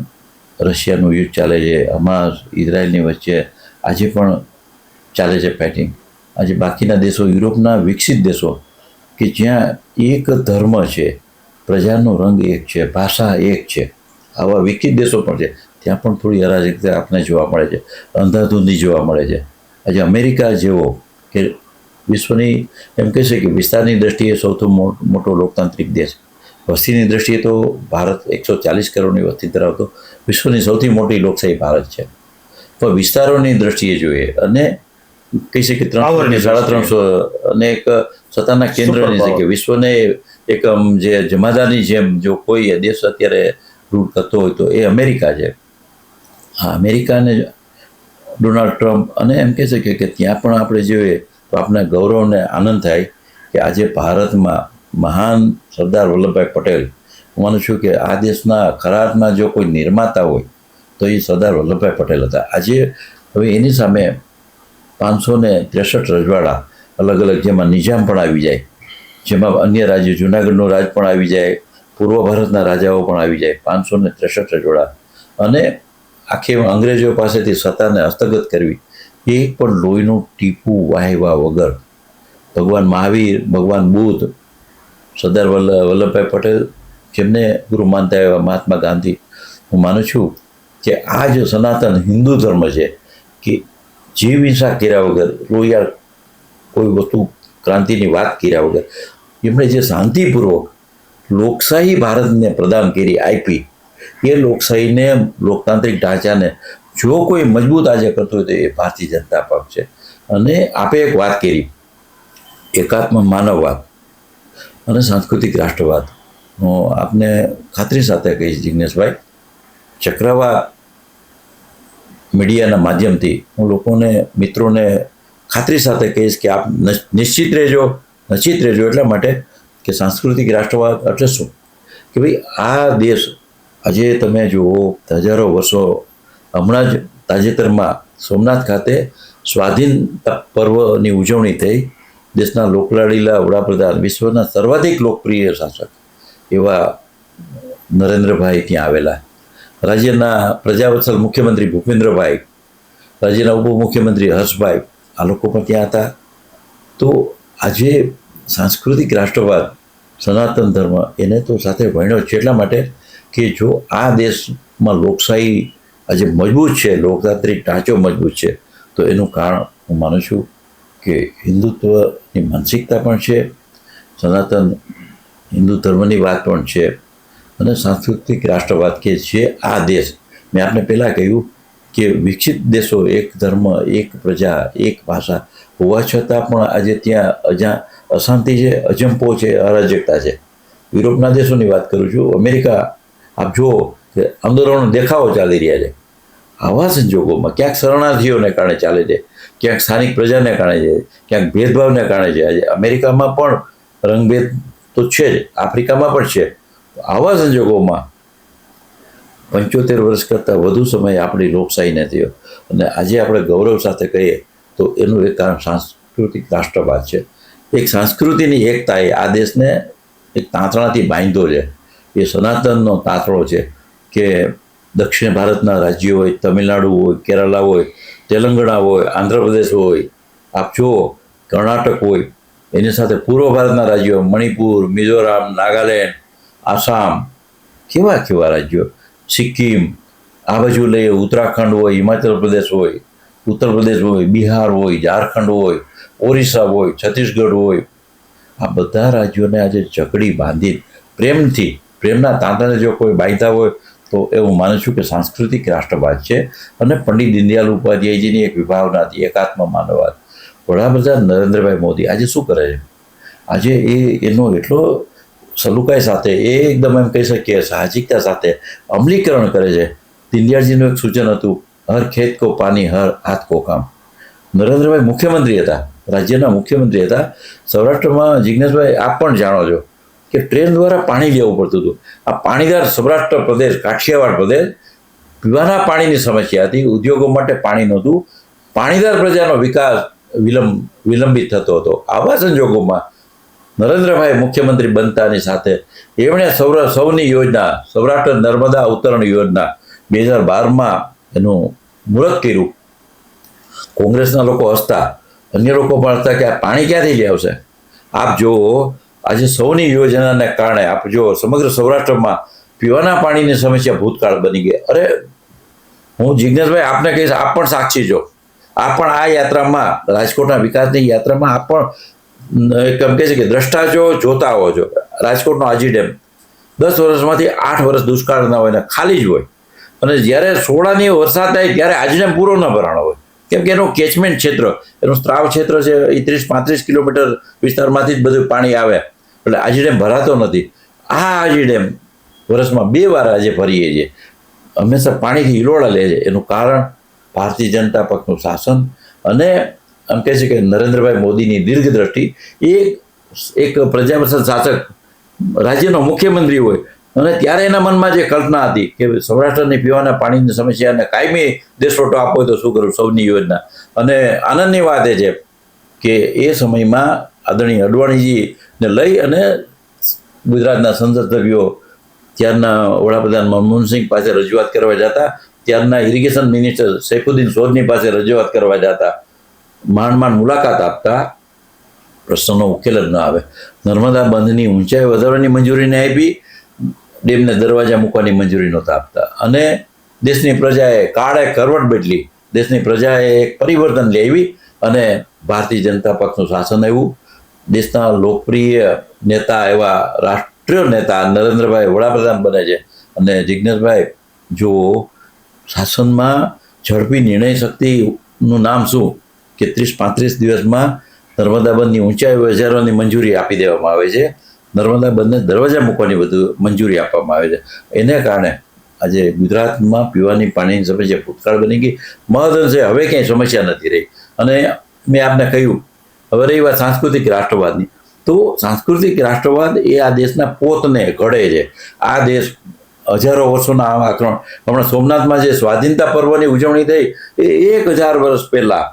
Speaker 1: રશિયાનું યુદ્ધ ચાલે છે, હમાસ ઇઝરાયલની વચ્ચે આજે પણ ચાલે છે ફાઇટિંગ. આજે બાકીના દેશો, યુરોપના વિકસિત દેશો કે જ્યાં એક ધર્મ છે, પ્રજાનો રંગ એક છે, ભાષા એક છે, આવા વિકસિત દેશો પણ છે, ત્યાં પણ થોડી અરાજકતા આપણને જોવા મળે છે, અંધાધૂંધી જોવા મળે છે. આજે અમેરિકા જેવો કે વિશ્વની એમ કહેશે કે વિસ્તારની દ્રષ્ટિએ સૌથી મોટો લોકતાંત્રિક દેશ, વસ્તીની દ્રષ્ટિએ તો ભારત 140 કરોડની વસ્તી ધરાવતો વિશ્વની સૌથી મોટી લોકશાહી ભારત છે, પણ વિસ્તારોની દ્રષ્ટિએ જોઈએ અને કહી શકીએ 300 350 અને એક સત્તાના કેન્દ્રની
Speaker 2: Superpower.
Speaker 1: જગ્યાએ વિશ્વને એક જે જમાદારની જેમ જો કોઈ દેશ અત્યારે રૂલ કરતો હોય તો એ અમેરિકા છે. હા, અમેરિકાને ડોનાલ્ડ ટ્રમ્પ અને એમ કહે છે કે ત્યાં પણ આપણે જોઈએ તો આપણે ગૌરવને આનંદ થાય કે આજે ભારતમાં મહાન સરદાર વલ્લભભાઈ પટેલ, હું માનું છું કે આ દેશના ખરા અર્થમાં જો કોઈ નિર્માતા હોય તો એ સરદાર વલ્લભભાઈ પટેલ હતા. આજે હવે એની સામે 563 રજવાડા અલગ અલગ, જેમાં નિજામ પણ આવી જાય, જેમાં અન્ય રાજ્યો, જુનાગઢનો રાજ પણ આવી જાય, પૂર્વ ભારતના રાજાઓ પણ આવી જાય, 563 રજવાડા, અને આખી અંગ્રેજો પાસેથી સત્તાને હસ્તગત કરવી, એક પણ લોહીનું ટીપું વાહેવા વગર ભગવાન મહાવીર, ભગવાન બુદ્ધ, સરદાર વલ્લભભાઈ પટેલ, જેમને ગુરુ માનતા એવા મહાત્મા ગાંધી, હું માનું છું કે આ જ સનાતન હિન્દુ ધર્મ છે કે જીવ હિંસા કર્યા વગર, લોહિયાળ કોઈ વસ્તુ ક્રાંતિની વાત કર્યા વગર એમણે જે શાંતિપૂર્વક લોકશાહી ભારતને પ્રદાન કરી, આપી, એ લોકશાહીને, લોકતાંત્રિક ઢાંચાને જો કોઈ મજબૂત આજે કરતો હોય તો એ ભારતીય જનતા પક્ષ છે. અને આપે એક વાત કરી, એકાત્મ માનવવાદ અને સાંસ્કૃતિક રાષ્ટ્રવાદ, હું આપને ખાતરી સાથે કહીશ જિજ્ઞેશભાઈ, ચક્રવાત મીડિયાના માધ્યમથી હું લોકોને, મિત્રોને ખાતરી સાથે કહીશ કે આપ નિશ્ચિત રહેજો, નચિત રહેજો, એટલા માટે કે સાંસ્કૃતિક રાષ્ટ્રવાદ એટલે શું કે ભાઈ આ દેશ આજે તમે જુઓ, હજારો વર્ષો, હમણાં જ તાજેતરમાં સોમનાથ ખાતે સ્વાધીનતા પર્વની ઉજવણી થઈ. દેશના લોકલાડીલા વડાપ્રધાન, વિશ્વના સર્વાધિક લોકપ્રિય શાસક એવા નરેન્દ્રભાઈ ત્યાં આવેલા, રાજ્યના પ્રજાવત્સલ મુખ્યમંત્રી ભૂપેન્દ્રભાઈ, રાજ્યના ઉપમુખ્યમંત્રી હર્ષભાઈ, આ લોકો પણ ત્યાં હતા. તો આજે સાંસ્કૃતિક રાષ્ટ્રવાદ, સનાતન ધર્મ, એને તો સાથે ભણ્યો છે, એટલા માટે કે જો આ દેશમાં લોકશાહી આજે મજબૂત છે, લોકતાંત્રિક ઢાંચો મજબૂત છે, તો એનું કારણ હું માનું છું કે હિન્દુત્વની માનસિકતા પણ છે, સનાતન હિન્દુ ધર્મની વાત પણ છે, અને સાંસ્કૃતિક રાષ્ટ્રવાદ કે જે આ દેશ, મેં આપને પહેલાં કહ્યું કે વિકસિત દેશો એક ધર્મ, એક પ્રજા, એક ભાષા હોવા છતાં પણ આજે ત્યાં અશાંતિ છે, અજંપો છે, અરાજકતા છે. યુરોપના દેશોની વાત કરું છું, અમેરિકા, આપ જુઓ કે આંદોલનો, દેખાવો ચાલી રહ્યા છે. આવા સંજોગોમાં ક્યાંક શરણાર્થીઓને કારણે ચાલે છે, ક્યાંક સ્થાનિક પ્રજાને કારણે છે, ક્યાંક ભેદભાવને કારણે છે. આજે અમેરિકામાં પણ રંગભેદ તો છે જ, આફ્રિકામાં પણ છે. આવા સંજોગોમાં 75 વર્ષ કરતાં વધુ સમય આપણી લોકશાહીને થયો, અને આજે આપણે ગૌરવ સાથે કહીએ તો એનું એક કારણ સાંસ્કૃતિક રાષ્ટ્રવાદ છે. એક સંસ્કૃતિની એકતાએ આ દેશને એક તાંતણાથી બાંધ્યો છે. એ સનાતનનો તાંતણો છે કે દક્ષિણ ભારતના રાજ્યો હોય, તમિલનાડુ હોય, કેરલા હોય, તેલંગાણા હોય, આંધ્રપ્રદેશ હોય, આપ જુઓ કર્ણાટક હોય, એની સાથે પૂર્વ ભારતના રાજ્યો મણિપુર, મિઝોરામ, નાગાલેન્ડ, આસામ, કેવા કેવા રાજ્યો, સિક્કિમ, આ બાજુ લઈએ ઉત્તરાખંડ હોય, હિમાચલ પ્રદેશ હોય, ઉત્તર પ્રદેશ હોય, બિહાર હોય, ઝારખંડ હોય, ઓરિસ્સા હોય, છત્તીસગઢ હોય, આ બધા રાજ્યોને આજે જકડી બાંધી પ્રેમથી, પ્રેમના તાંતણે જો કોઈ બાંધતા હોય તો એવું માનું છું કે સાંસ્કૃતિક રાષ્ટ્રવાદ છે. અને પંડિત દીનદયાળ ઉપાધ્યાયજીની એક વિભાવના હતી, એકાત્મ માનવવાદ. વડાપ્રધાન નરેન્દ્રભાઈ મોદી આજે શું કરે છે? આજે એનો એટલો સલુકાઈ સાથે, એ એકદમ એમ કહી શકીએ સાહજિકતા સાથે અમલીકરણ કરે છે. દીનદયાળજીનું એક સૂચન હતું, હર ખેત કો પાણી, હર હાથ કો કામ. નરેન્દ્રભાઈ મુખ્યમંત્રી હતા, રાજ્યના મુખ્યમંત્રી હતા. સૌરાષ્ટ્રમાં જિજ્ઞેશભાઈ આપ પણ જાણો છો કે ટ્રેન દ્વારા પાણી લેવું પડતું હતું. આ પાણીદાર સૌરાષ્ટ્ર પ્રદેશ, કાઠિયાવાડ પ્રદેશ, પીવાના પાણીની સમસ્યા હતી, ઉદ્યોગો માટે પાણી નહોતું, પાણીદાર પ્રજાનો વિકાસ વિલંબિત થતો હતો. આવા સંજોગોમાં નરેન્દ્રભાઈ મુખ્યમંત્રી બનતાની સાથે એમણે સૌની યોજના, સૌરાષ્ટ્ર નર્મદા ઉત્તરણ યોજના 2012માં એનું મુહૂર્ત કર્યું. કોંગ્રેસના લોકો હસતા, અન્ય લોકો પણ હસતા કે આ પાણી ક્યાંથી લઈ આવશે. આપ જુઓ આજે સૌની યોજનાને કારણે આપ જો સમગ્ર સૌરાષ્ટ્રમાં પીવાના પાણીની સમસ્યા ભૂતકાળ બની ગઈ. અરે હું જિજ્ઞેશભાઈ આપને કહીશ, આપ પણ સાક્ષી છો. આપ પણ આ યાત્રામાં, રાજકોટના વિકાસની યાત્રામાં આપ પણ એમ કહે છે કે દ્રષ્ટા છો, જોતા હો છો. રાજકોટનો આજી ડેમ 10 વર્ષમાંથી 8 વર્ષ દુષ્કાળ ના હોય ને ખાલી જ હોય, અને જ્યારે સોળાની વરસાદ થાય ત્યારે આજી ડેમ પૂરો ન ભરાણો હોય. કેમ કે એનું કેચમેન્ટ ક્ષેત્ર, એનું સ્ત્રાવ ક્ષેત્ર છે એ 30-35 કિલોમીટર વિસ્તારમાંથી જ બધું પાણી આવે, એટલે આજી ડેમ ભરાતો નથી. આ આજી ડેમ વર્ષમાં 2 વાર આજે ભરીએ છીએ, હંમેશા પાણીથી હિલોળા લે છે. એનું કારણ ભારતીય જનતા પક્ષનું શાસન અને એમ કહે છે કે નરેન્દ્રભાઈ મોદીની દીર્ઘદ્રષ્ટિ. એક પ્રજાપસંદ શાસક રાજ્યનો મુખ્યમંત્રી હોય અને ત્યારે એના મનમાં જે કલ્પના હતી કે સૌરાષ્ટ્રની પીવાના પાણીની સમસ્યાને કાયમી દેશવટો આપવો હોય તો શું કરવું, સૌની યોજના. અને આનંદની વાત એ છે કે એ સમયમાં આદરણીય અડવાણીજીને લઈ અને ગુજરાતના સંસદ સભ્યો ત્યારના વડાપ્રધાન મનમોહનસિંહ પાસે રજૂઆત કરવા જતા, ત્યારના ઇરિગેશન મિનિસ્ટર સૈફુદ્દીન સોદની પાસે રજૂઆત કરવા જતા, માંડ મુલાકાત આપતા, પ્રશ્નનો ઉકેલ જ ન આવે. નર્મદા બંધની ઊંચાઈ વધારવાની મંજૂરીને આપી, ડેમને દરવાજા મૂકવાની મંજૂરી નહોતા આપતા. અને દેશની પ્રજાએ કાળે કરવટ બદલી, દેશની પ્રજાએ એક પરિવર્તન લઈ આવી અને ભારતીય જનતા પક્ષનું શાસન આવ્યું. દેશના લોકપ્રિય નેતા એવા રાષ્ટ્રીય નેતા નરેન્દ્રભાઈ વડાપ્રધાન બને છે. અને જિજ્ઞેશભાઈ, જો શાસનમાં ઝડપી નિર્ણય શક્તિનું નામ શું કે 30-35 દિવસમાં નર્મદા બંધની ઊંચાઈ વધારવાની મંજૂરી આપી દેવામાં આવે છે, નર્મદા બંધને દરવાજા મૂકવાની બધું મંજૂરી આપવામાં આવે છે. એને કારણે આજે ગુજરાતમાં પીવાની પાણીની સમસ્યા ભૂતકાળ બની ગઈ, મહદઅંશે હવે ક્યાંય સમસ્યા નથી રહી. અને મેં આપને કહ્યું, હવે રહી વાત સાંસ્કૃતિક રાષ્ટ્રવાદની, તો સાંસ્કૃતિક રાષ્ટ્રવાદ એ આ દેશના પોતને ઘડે છે. આ દેશ હજારો વર્ષોના આક્રમણ, હમણાં સોમનાથમાં જે સ્વાધીનતા પર્વની ઉજવણી થઈ એ 1000 વર્ષ પહેલાં,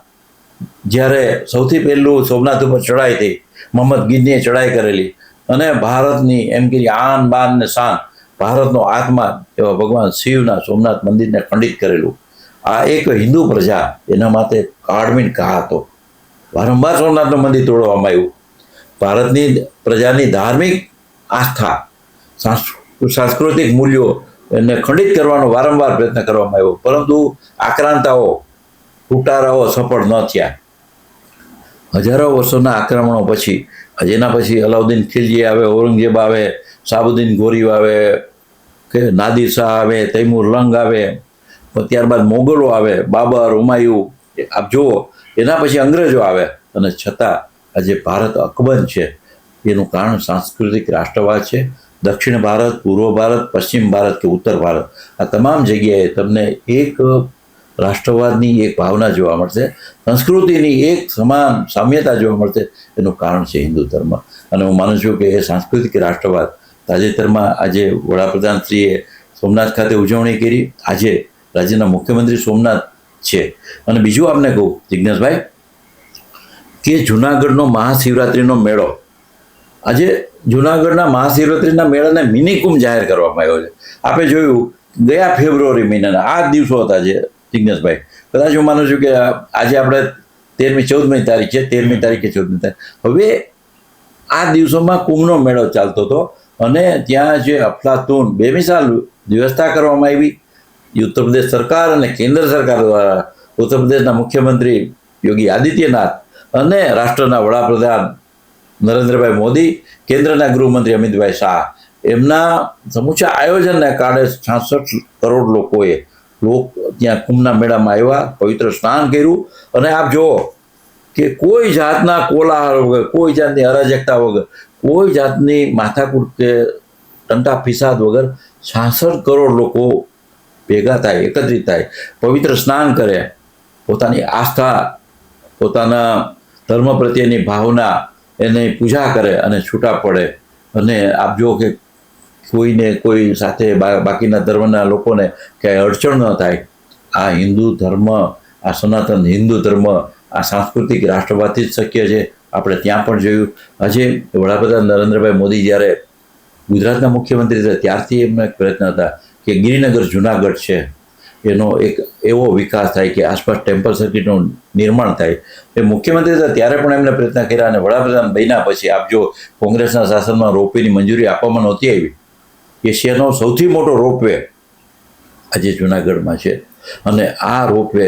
Speaker 1: જ્યારે સૌથી પહેલું સોમનાથ ઉપર ચડાઈ થઈ, મોહમ્મદ ગીરની ચડાઈ કરેલી અને ભારતની એમ કે આન બાન ને શાન, ભારતનો આત્મા એવા ભગવાન શિવના સોમનાથ મંદિરને ખંડિત કરેલું. આ એક હિન્દુ પ્રજા એના માટે કાળમીન ઘા હતો. વારંવાર સોમનાથનું મંદિર તોડવામાં આવ્યું. ભારતની પ્રજાની ધાર્મિક આસ્થા, સાંસ્કૃતિક મૂલ્યો એને ખંડિત કરવાનો વારંવાર પ્રયત્ન કરવામાં આવ્યો, પરંતુ આક્રાંતાઓ, લૂંટારાઓ સફળ ન થયા. હજારો વર્ષોના આક્રમણો પછી, જેના પછી અલાઉદ્દીન ખિલજી આવે, ઔરંગઝેબ આવે, શાહબુદ્દીન ગોરી આવે, કે નાદિર શાહ આવે, તૈમૂર લંગ આવે, ત્યારબાદ મોગલો આવે, બાબર, હુમાયું, આપ જુઓ, એના પછી અંગ્રેજો આવે, અને છતાં આજે ભારત અકબંધ છે. એનું કારણ સાંસ્કૃતિક રાષ્ટ્રવાદ છે. દક્ષિણ ભારત, પૂર્વ ભારત, પશ્ચિમ ભારત કે ઉત્તર ભારત, આ તમામ જગ્યાએ તમને એક રાષ્ટ્રવાદની એક ભાવના જોવા મળશે, સંસ્કૃતિની એક સમાન સામ્યતા જોવા મળશે. એનું કારણ છે હિન્દુ ધર્મ. અને હું માનું છું કે એ સાંસ્કૃતિક રાષ્ટ્રવાદ તાજેતરમાં આજે વડાપ્રધાનશ્રીએ સોમનાથ ખાતે ઉજવણી કરી. આજે રાજ્યના મુખ્યમંત્રી સોમનાથ છે. અને બીજું આપને કહું જિજ્ઞેશભાઈ, કે જૂનાગઢનો મહાશિવરાત્રિનો મેળો, આજે જૂનાગઢના મહાશિવરાત્રિના મેળાને મિની કુંભ જાહેર કરવામાં આવ્યો છે. આપણે જોયું ગયા ફેબ્રુઆરી મહિનાના આ દિવસો હતા જે જિજ્ઞેશભાઈ, કદાચ હું માનું છું કે આજે આપણે 13મી-14મી તારીખ છે, 13મી તારીખે 14મી તારીખ, હવે આ દિવસોમાં કુંભનો મેળો ચાલતો હતો. અને ત્યાં જે અફલાતુન બેમિસાલ વ્યવસ્થા કરવામાં આવી ઉત્તર પ્રદેશ સરકાર અને કેન્દ્ર સરકાર દ્વારા, ઉત્તર પ્રદેશના મુખ્યમંત્રી યોગી આદિત્યનાથ અને રાષ્ટ્રના વડાપ્રધાન નરેન્દ્રભાઈ મોદી, કેન્દ્રના ગૃહમંત્રી અમિતભાઈ શાહ, એમના સમૂચા આયોજનને કારણે 66 કરોડ લોકોએ ત્યાં કુંભના મેળામાં આવ્યા, પવિત્ર સ્નાન કર્યું. અને આપ જુઓ કે કોઈ જાતના કોલાહલ વગર, કોઈ જાતની અરાજકતા વગર, કોઈ જાતની માથાકૂટ કે ટંટા ફિસાદ વગર 66 કરોડ લોકો ભેગા થાય, એકત્રિત થાય, પવિત્ર સ્નાન કરે, પોતાની આસ્થા, પોતાના ધર્મ પ્રત્યેની ભાવના, એની પૂજા કરે અને છૂટા પડે. અને આપ જુઓ કે કોઈને કોઈ સાથે બાકીના ધર્મના લોકોને ક્યાંય અડચણ ન થાય. આ હિન્દુ ધર્મ, આ સનાતન હિન્દુ ધર્મ, આ સાંસ્કૃતિક રાષ્ટ્રવાદથી જ શક્ય છે. આપણે ત્યાં પણ જોયું, આજે વડાપ્રધાન નરેન્દ્રભાઈ મોદી જ્યારે ગુજરાતના મુખ્યમંત્રી હતા ત્યારથી એમનો એક પ્રયત્ન હતા કે ગિરિનગર જુનાગઢ છે એનો એક એવો વિકાસ થાય કે આસપાસ ટેમ્પલ સર્કિટનું નિર્માણ થાય. એ મુખ્યમંત્રી હતા ત્યારે પણ એમને પ્રયત્ન કર્યા. અને વડાપ્રધાન બન્યા પછી આપ જો કોંગ્રેસના શાસનમાં રોપવેની મંજૂરી આપવામાં નહોતી આવી. એશિયાનો સૌથી મોટો રોપવે આજે જુનાગઢમાં છે. અને આ ropeway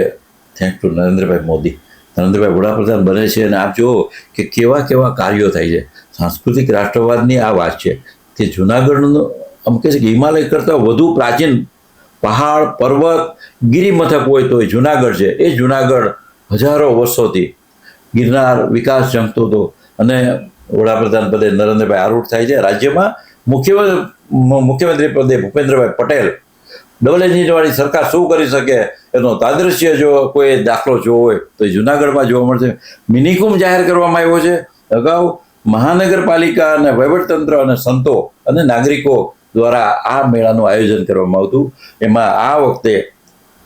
Speaker 1: thank to Narendrabhai Modi, Narendrabhai વડાપ્રધાન બને છે. અને આપ જુઓ કે કેવા કેવા કાર્યો થાય છે. સાંસ્કૃતિક રાષ્ટ્રવાદની આ વાત છે કે જુનાગઢનું આમ કહે છે કે હિમાલય કરતાં વધુ પ્રાચીન પહાડ, પર્વત, ગિરિમથક હોય તો એ જુનાગઢ છે. એ જુનાગઢ હજારો વર્ષોથી ગિરનાર વિકાસ જમતો હતો અને વડાપ્રધાન પદે નરેન્દ્રભાઈ આરૂઢ થાય છે. રાજ્યમાં મુખ્યમંત્રી પદે ભૂપેન્દ્રભાઈ પટેલ ડબલ એન્જિનવાળી સરકાર શું કરી શકે એનો તાદૃશ્ય જો કોઈ દાખલો જોવો હોય તો એ જુનાગઢમાં જોવા મળશે. મિનિકુંભ જાહેર કરવામાં આવ્યો છે. અગાઉ મહાનગરપાલિકા અને વહીવટતંત્ર અને સંતો અને નાગરિકો દ્વારા આ મેળાનું આયોજન કરવામાં આવતું. એમાં આ વખતે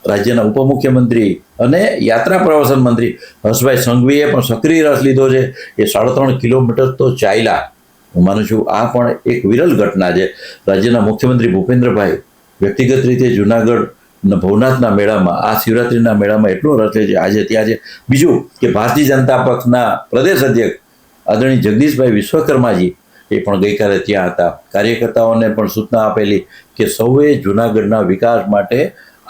Speaker 1: રાજ્યના ઉપમુખ્યમંત્રી અને યાત્રા પ્રવાસન મંત્રી હર્ષભાઈ સંઘવીએ પણ સક્રિય રસ લીધો છે. એ 3.5 કિલોમીટર તો ચાલ્યા. હું માનું છું આ પણ એક વિરલ ઘટના છે. રાજ્યના મુખ્યમંત્રી ભૂપેન્દ્રભાઈ વ્યક્તિગત રીતે જુનાગઢ ભવનાથના મેળામાં, આ શિવરાત્રિના મેળામાં એટલો રસ લે છે. આજે ત્યાં છે. બીજું કે ભારતીય જનતા પક્ષના પ્રદેશ અધ્યક્ષ આદરણીય જગદીશભાઈ વિશ્વકર્માજી એ પણ ગઈકાલે ત્યાં હતા. કાર્યકર્તાઓને પણ સૂચના આપેલી કે સૌએ જુનાગઢના વિકાસ માટે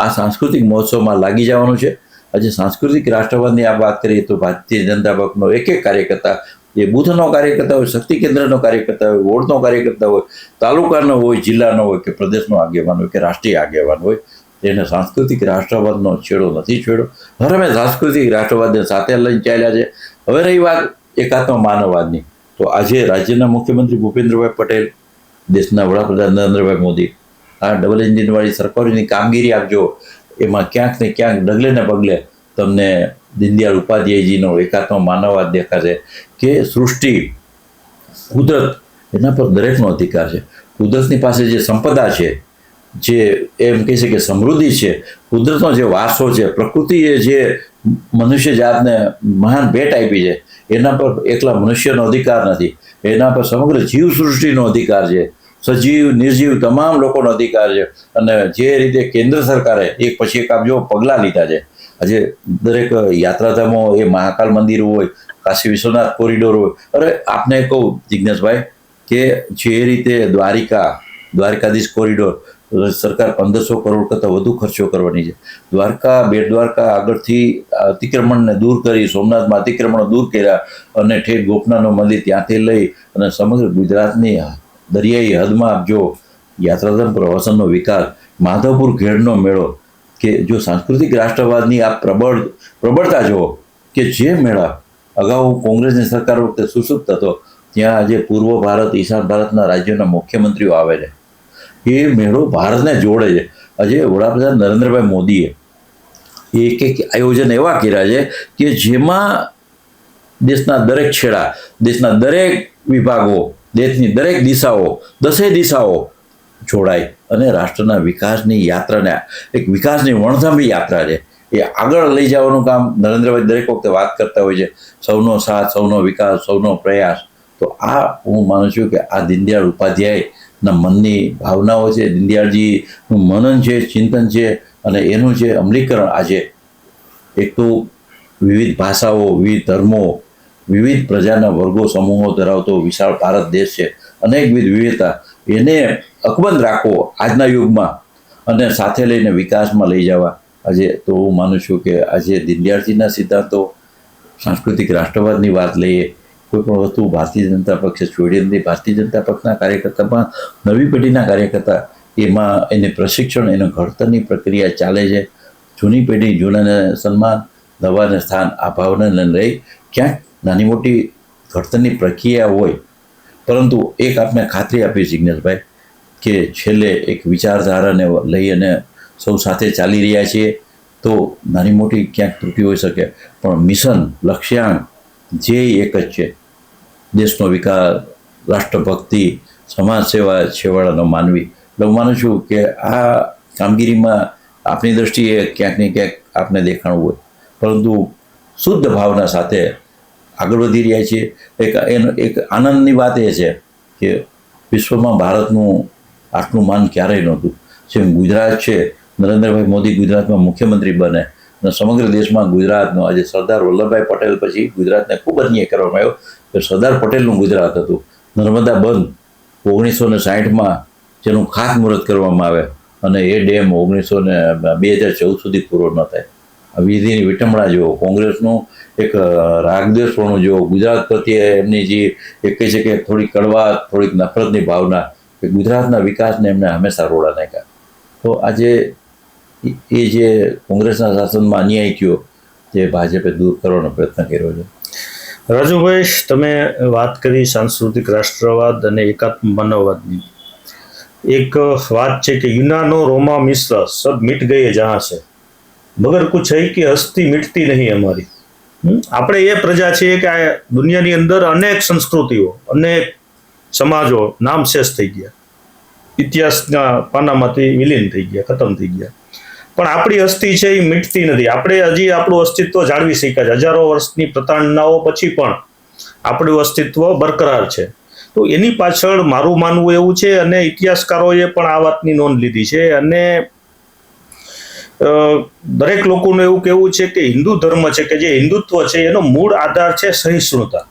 Speaker 1: આ સાંસ્કૃતિક મહોત્સવમાં લાગી જવાનું છે. આજે સાંસ્કૃતિક રાષ્ટ્રવાદની આ વાત કરીએ તો ભારતીય જનતા પક્ષનો એક કાર્યકર્તા, એ બૂથનો કાર્યકર્તા હોય, શક્તિ કેન્દ્રનો કાર્યકર્તા હોય, વોર્ડનો કાર્યકર્તા હોય, તાલુકાનો હોય, જિલ્લાનો હોય કે પ્રદેશનો આગેવાન હોય કે રાષ્ટ્રીય આગેવાન હોય, એને સાંસ્કૃતિક રાષ્ટ્રવાદનો છેડો નથી છેડો. અમે સાંસ્કૃતિક રાષ્ટ્રવાદને સાથે લઈને ચાલ્યા છે. હવે રહી વાત એકાત્મ માનવવાદની, તો આજે રાજ્યના મુખ્યમંત્રી ભૂપેન્દ્રભાઈ પટેલ, દેશના વડાપ્રધાન નરેન્દ્રભાઈ મોદી આ ડબલ એન્જિનવાળી સરકારોની કામગીરી આપજો, એમાં ક્યાંક ને ક્યાંક ડગલે ને પગલે તમને દીનદયાળ ઉપાધ્યાયજીનો એકાત્મ માનવવાદ દેખાશે કે સૃષ્ટિ, કુદરત, એના પર દરેકનો અધિકાર છે. કુદરતની પાસે જે સંપદા છે, જે એમ કહી શકે સમૃદ્ધિ છે, કુદરતનો જે વારસો છે, પ્રકૃતિએ જે મનુષ્ય જાતને મહાન ભેટ આપી છે, એના પર એકલા મનુષ્યનો અધિકાર નથી, એના પર સમગ્ર જીવ સૃષ્ટિનો અધિકાર છે. સજીવ નિર્જીવ તમામ લોકોનો અધિકાર છે. અને જે રીતે કેન્દ્ર સરકારે એક પછી એક આપ જો પગલાં લીધા છે. આજે દરેક યાત્રાધામો, એ મહાકાલ મંદિર હોય, કાશી વિશ્વનાથ કોરિડોર હોય, અરે આપને કહું જિજ્ઞેશભાઈ કે જે રીતે દ્વારકાધીશ કોરિડોર સરકાર 1500 કરોડ કરતાં વધુ ખર્ચો કરવાની છે. દ્વારકા, બેટ દ્વારકા આગળથી અતિક્રમણને દૂર કરી, સોમનાથમાં અતિક્રમણો દૂર કર્યા અને ઠેઠ ગોપનાથનું મંદિર ત્યાંથી લઈ અને સમગ્ર ગુજરાતની દરિયાઈ હદમાં જો યાત્રાધામ પ્રવાસનનો વિકાસ, માધવપુર ઘેડનો મેળો, કે જો સાંસ્કૃતિક રાષ્ટ્રવાદની આ પ્રબળતા જુઓ કે જે મેળા અગાઉ કોંગ્રેસની સરકાર વખતે સુસુપ્ત હતો, ત્યાં આજે પૂર્વ ભારત, ઈશાન ભારતના રાજ્યોના મુખ્યમંત્રીઓ આવે છે. એ મેળો ભારતને જોડે છે. આજે વડાપ્રધાન નરેન્દ્રભાઈ મોદીએ એક આયોજન એવા કર્યા છે કે જેમાં દેશના દરેક છેડા, દેશના દરેક વિભાગો, દેશની દરેક દિશાઓ, 10 દિશાઓ જોડાય અને રાષ્ટ્રના વિકાસની યાત્રાને, એક વિકાસની વણથંભી યાત્રા છે, એ આગળ લઈ જવાનું કામ નરેન્દ્રભાઈ દરેક વખતે વાત કરતા હોય છે. સૌનો સાથ, સૌનો વિકાસ, સૌનો પ્રયાસ. તો આ હું માનું છું કે આ દીનદયાળ ઉપાધ્યાયના મનની ભાવનાઓ છે, દીનદયાળજીનું મનન છે, ચિંતન છે, અને એનું જે અમલીકરણ આજે એક તો વિવિધ ભાષાઓ, વિવિધ ધર્મો, વિવિધ પ્રજાના વર્ગો, સમૂહો ધરાવતો વિશાળ ભારત દેશ છે, અનેકવિધ વિવિધતા, એને અકબંધ રાખવો આજના યુગમાં અને સાથે લઈને વિકાસમાં લઈ જવા. આજે તો હું માનું છું કે આજે દીનદયાળજીના સિદ્ધાંતો, સાંસ્કૃતિક રાષ્ટ્રવાદની વાત લઈએ, કોઈ પણ વસ્તુ ભારતીય જનતા પક્ષે છોડી નથી. ભારતીય જનતા પક્ષના કાર્યકર્તામાં નવી પેઢીના કાર્યકર્તા, એમાં એને પ્રશિક્ષણ, એને ઘડતરની પ્રક્રિયા ચાલે છે. જૂની પેઢી જૂનાને સન્માન, નવાને સ્થાન, આ ભાવનાને લઈ ક્યાંક નાની મોટી ઘડતરની પ્રક્રિયા હોય, પરંતુ એક આપને ખાતરી આપી જિજ્ઞેશભાઈ કે છેલ્લે એક વિચારધારાને લઈ અને સૌ સાથે ચાલી રહ્યા છીએ, તો નાની મોટી ક્યાંક ત્રુટિ હોઈ શકે, પણ મિશન, લક્ષ્યાંક જે એક જ છે, દેશનો વિકાસ, રાષ્ટ્રભક્તિ, સમાજ સેવા, છેવાડાનો માનવી. એટલે હું માનું છું કે આ કામગીરીમાં આપણી દૃષ્ટિએ ક્યાંક ને ક્યાંક આપને દેખાણું હોય, પરંતુ શુદ્ધ ભાવના સાથે આગળ વધી રહ્યા છીએ. એક આનંદની વાત એ છે કે વિશ્વમાં ભારતનું આટલું માન ક્યારેય નહોતું. જેમ ગુજરાત છે, નરેન્દ્રભાઈ મોદી ગુજરાતમાં મુખ્યમંત્રી બને અને સમગ્ર દેશમાં ગુજરાતનો આજે સરદાર વલ્લભભાઈ પટેલ પછી ગુજરાતને ખૂબ અન્યાય કરવામાં આવ્યો કે સરદાર પટેલનું ગુજરાત હતું. નર્મદા બંધ 1960માં જેનું ખાતમુહૂર્ત કરવામાં આવે અને એ ડેમ 2014 સુધી પૂરો ન થાય. આ વિધિની વિટંબણા જુઓ, કોંગ્રેસનું એક રાગદ્વેષપણું જુઓ, ગુજરાત પ્રત્યે એમની જે એક કહી છે કે થોડીક કડવાશ, થોડીક નફરતની ભાવના, કે ગુજરાતના વિકાસને એમને હંમેશા રોડા નાખ્યા. તો આજે એ જે કોંગ્રેસના શાસનમાં અન્યાય થયો, જે ભાજપે દૂર કરવાનો પ્રયત્ન કર્યો છે.
Speaker 2: રાજુભાઈ, તમે વાત કરી સાંસ્કૃતિક રાષ્ટ્રવાદ અને એકાત્મ માનવવાદની. એક વાત છે કે યુનાનો રોમા મિશ્ર સબ મિટ ગયે જહાં છે, મગર કુછ હૈ કે હસ્તી મિટતી નહીં અમારી. આપણે એ પ્રજા છીએ કે આ દુનિયાની અંદર અનેક સંસ્કૃતિઓ, અનેક સમાજો નામશેષ થઈ ગયા, ઇતિહાસના પાનામાંથી વિલીન થઈ ગયા, ખતમ થઈ ગયા, પણ આપણી હસ્તી છે એ મિટતી નથી. આપણે હજી આપણું અસ્તિત્વ જાળવી શક્યા છે. હજારો વર્ષની પ્રતાડનાઓ પછી પણ આપણું અસ્તિત્વ બરકરાર છે. તો એની પાછળ મારું માનવું એવું છે, અને ઇતિહાસકારોએ પણ આ વાતની નોંધ લીધી છે, અને દરેક લોકોનું એવું કહેવું છે કે હિન્દુ ધર્મ છે કે જે હિન્દુત્વ છે એનો મૂળ આધાર છે સહિષ્ણુતા,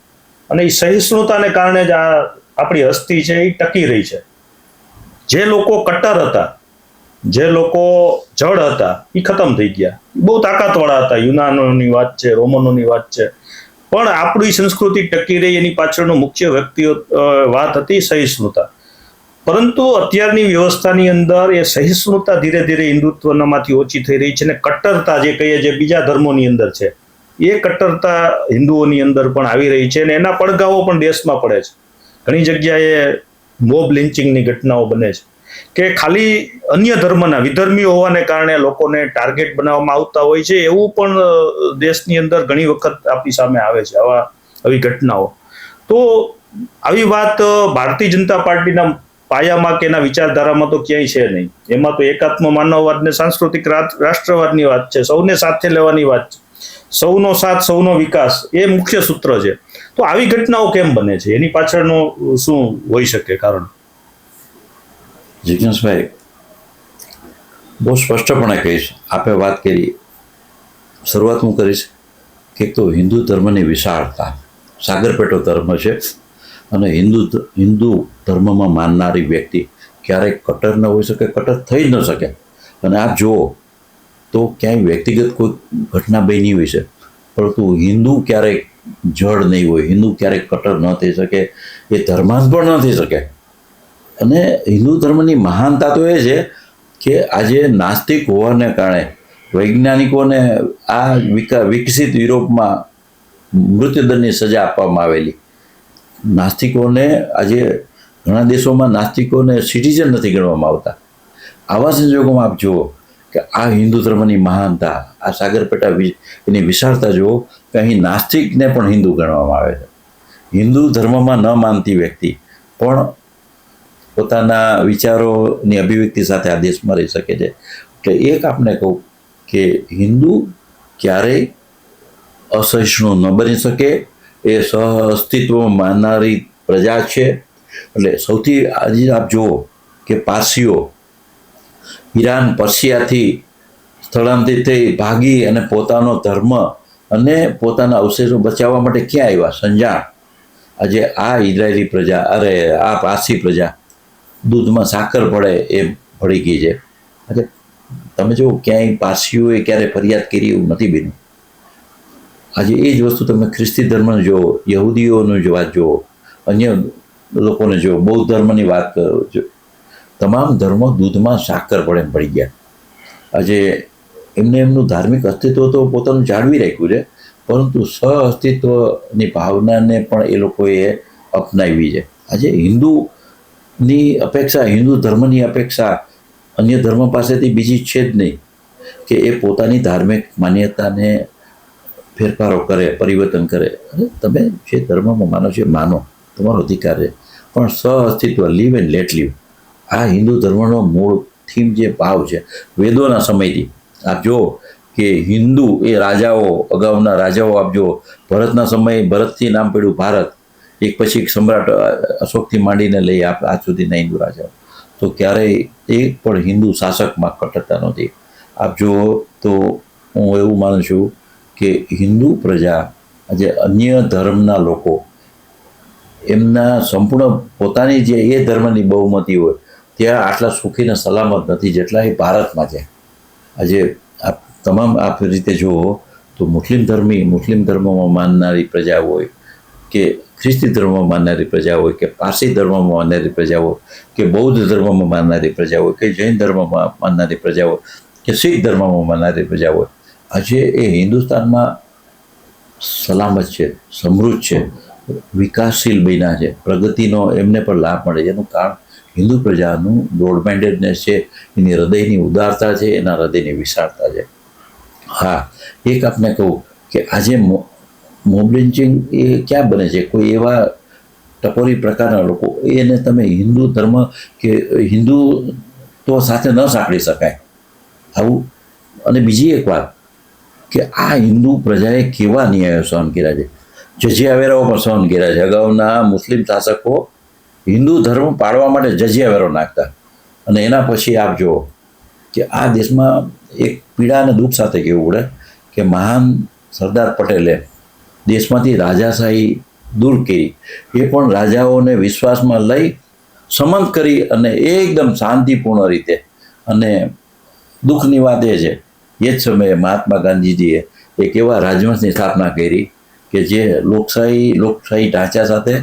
Speaker 2: અને એ સહિષ્ણુતાને કારણે જ આ આપણી હસ્તી છે એ ટકી રહી છે. જે લોકો કટ્ટર હતા, જે લોકો જડ હતા, એ ખતમ થઈ ગયા. બહુ તાકાતવાળા હતા. યુનાનોની વાત છે, રોમનોની વાત છે, પણ આપણી સંસ્કૃતિ ટકી રહી એની પાછળનો મુખ્ય વાત હતી સહિષ્ણુતા. પરંતુ અત્યારની વ્યવસ્થાની અંદર એ સહિષ્ણુતા ધીરે ધીરે હિન્દુત્વમાંથી ઓછી થઈ રહી છે, અને કટ્ટરતા જે કહીએ જે બીજા ધર્મોની અંદર છે એ કટ્ટરતા હિન્દુઓની અંદર પણ આવી રહી છે, અને એના પડઘાઓ પણ દેશમાં પડે છે. ઘણી જગ્યાએ મોબ લિન્ચિંગની ઘટનાઓ બને છે કે ખાલી અન્ય ધર્મના વિધર્મીઓ હોવાને કારણે લોકોને ટાર્ગેટ બનાવવામાં આવતા હોય છે. એવું પણ દેશની અંદર ઘણી વખત આપણી સામે આવે છે આવી ઘટનાઓ. તો આવી વાત ભારતીય જનતા પાર્ટીના પાયામાં કે એના વિચારધારામાં તો ક્યાંય છે નહીં. એમાં તો એકાત્મ માનવવાદ ને સાંસ્કૃતિક રાષ્ટ્રવાદની વાત છે, સૌને સાથે લેવાની વાત છે, સૌનો સાથ સૌનો વિકાસ એ મુખ્ય સૂત્ર છે. તો આવી ઘટનાઓ કેમ બને છે? એની પાછળનું શું હોઈ શકે કારણ?
Speaker 1: જિજ્ઞેશભાઈ, બહુ સ્પષ્ટપણે કહીશ. આપે વાત કરી, શરૂઆત હું કરીશ કે તો હિન્દુ ધર્મની વિશાળતા, સાગરપેટો ધર્મ છે, અને હિન્દુ ધર્મમાં માનનારી વ્યક્તિ ક્યારેય કટ્ટર ન હોઈ શકે, કટ્ટર થઈ જ ન શકે. અને આપ જુઓ તો ક્યાંય વ્યક્તિગત કોઈ ઘટના બની હોય છે, પરંતુ હિન્દુ ક્યારેય જડ નહીં હોય, હિન્દુ ક્યારેય કટ્ટર ન થઈ શકે, એ ધર્માંધ પણ ન થઈ શકે. અને હિન્દુ ધર્મની મહાનતા તો એ છે કે આજે નાસ્તિક હોવાને કારણે વૈજ્ઞાનિકોને આ વિકસિત યુરોપમાં મૃત્યુદંડની સજા આપવામાં આવેલી. નાસ્તિકોને આજે ઘણા દેશોમાં નાસ્તિકોને સિટીઝન નથી ગણવામાં આવતા. આવા સંજોગોમાં આપ જુઓ કે આ હિન્દુ ધર્મની મહાનતા, આ સાગરપેટા એની વિશાળતા જુઓ કે અહીં નાસ્તિકને પણ હિન્દુ ગણવામાં આવે છે. હિન્દુ ધર્મમાં ન માનતી વ્યક્તિ પણ પોતાના વિચારોની અભિવ્યક્તિ સાથે આ દેશમાં રહી શકે છે. એટલે એક આપણે કહું કે હિન્દુ ક્યારેય અસહિષ્ણુ ન બની શકે, એ સહઅસ્તિત્વમાં માનનારી પ્રજા છે. એટલે સૌથી આજે આપ જુઓ કે પારસીઓ ઈરાન, પર્શિયાથી સ્થળાંતરિત થઈ ભાગી અને પોતાનો ધર્મ અને પોતાના અવશેષો બચાવવા માટે ક્યાં આવ્યા? સંજાણ. આજે આ ઇઝરાયેલી પ્રજા, આ પારસી પ્રજા દૂધમાં સાકર પડે એમ પડી ગઈ છે. એટલે તમે જુઓ ક્યાંય પારસીઓએ ક્યારે ફરિયાદ કરી એવું નથી બન્યું. આજે એ જ વસ્તુ તમે ખ્રિસ્તી ધર્મને જુઓ, યહૂદીઓની વાત જુઓ, અન્ય લોકોને જુઓ, બૌદ્ધ ધર્મની વાત કરો, તમામ ધર્મો દૂધમાં સાકર પડે એમ પડી ગયા. આજે એમનું ધાર્મિક અસ્તિત્વ તો પોતાનું જાળવી રાખ્યું છે, પરંતુ સહઅસ્તિત્વની ભાવનાને પણ એ લોકોએ અપનાવી છે. આજે હિન્દુની અપેક્ષા, હિન્દુ ધર્મની અપેક્ષા અન્ય ધર્મ પાસેથી બીજી છે જ નહીં કે એ પોતાની ધાર્મિક માન્યતાને ફેરફારો કરે, પરિવર્તન કરે. અને તમે જે ધર્મમાં માનો છો માનો, તમારો અધિકાર છે, પણ સહઅસ્તિત્વ, લીવ એન્ડ લેટ લીવ, આ હિન્દુ ધર્મનો મૂળ થીમ જે ભાવ છે વેદોના સમયથી. આપ જુઓ કે હિન્દુ એ રાજાઓ, અગાઉના રાજાઓ આપ જુઓ, ભરતના સમયે ભરતથી નામ પડ્યું ભારત, એક પછી એક સમ્રાટ અશોકથી માંડીને લઈ આજ સુધીના હિન્દુ રાજાઓ. તો ક્યારેય એક પણ હિન્દુ શાસકમાં કટ્ટરતા નહોતી. આપ જુઓ તો હું એવું માનું છું કે હિન્દુ પ્રજા આજે અન્ય ધર્મના લોકો એમના સંપૂર્ણ પોતાની જે એ ધર્મની બહુમતી હોય ત્યાં આટલા સુખીને સલામત નથી જેટલા એ ભારતમાં છે. આજે આપ તમામ આ રીતે જુઓ તો મુસ્લિમ ધર્મમાં માનનારી પ્રજા હોય કે ખ્રિસ્તી ધર્મમાં માનનારી પ્રજા હોય કે પારસી ધર્મમાં માનનારી પ્રજા હોય કે બૌદ્ધ ધર્મમાં માનનારી પ્રજા હોય કે જૈન ધર્મમાં માનનારી પ્રજા હોય કે શીખ ધર્મમાં માનનારી પ્રજા હોય, આજે એ હિન્દુસ્તાનમાં સલામત છે, સમૃદ્ધ છે, વિકાસશીલ બન્યા છે, પ્રગતિનો એમને પણ લાભ મળે છે. એનું કારણ હિન્દુ પ્રજાનું બ્રોડ માઇન્ડેડનેસ છે, એની હૃદયની ઉદારતા છે, એના હૃદયની વિશાળતા છે. હા, એક આપને કહું કે આજે મોબ લિન્ચિંગ એ ક્યાં બને છે? કોઈ એવા ટકોરી પ્રકારના લોકો, એને તમે હિન્દુ ધર્મ કે હિન્દુ તો સાથે ન સાંકળી શકાય આવું. અને બીજી એક વાત કે આ હિન્દુ પ્રજાએ કેવા ન્યાયો સહન કર્યા છે, જજિયા વેરાઓ પણ સહન કર્યા છે. અગાઉના મુસ્લિમ શાસકો હિન્દુ ધર્મ પાળવા માટે જજિયા વેરો નાખતા, અને એના પછી આપ જુઓ કે આ દેશમાં એક પીડા અને દુઃખ સાથે કહેવું પડે કે મહાન સરદાર પટેલે દેશમાંથી રાજાશાહી દૂર કરી, એ પણ રાજાઓને વિશ્વાસમાં લઈ સમંત કરી અને એકદમ શાંતિપૂર્ણ રીતે. અને દુઃખની વાત એ છે, એ જ સમયે મહાત્મા ગાંધીજીએ એક એવા રાજવંશની સ્થાપના કરી કે જે લોકશાહી ઢાંચા સાથે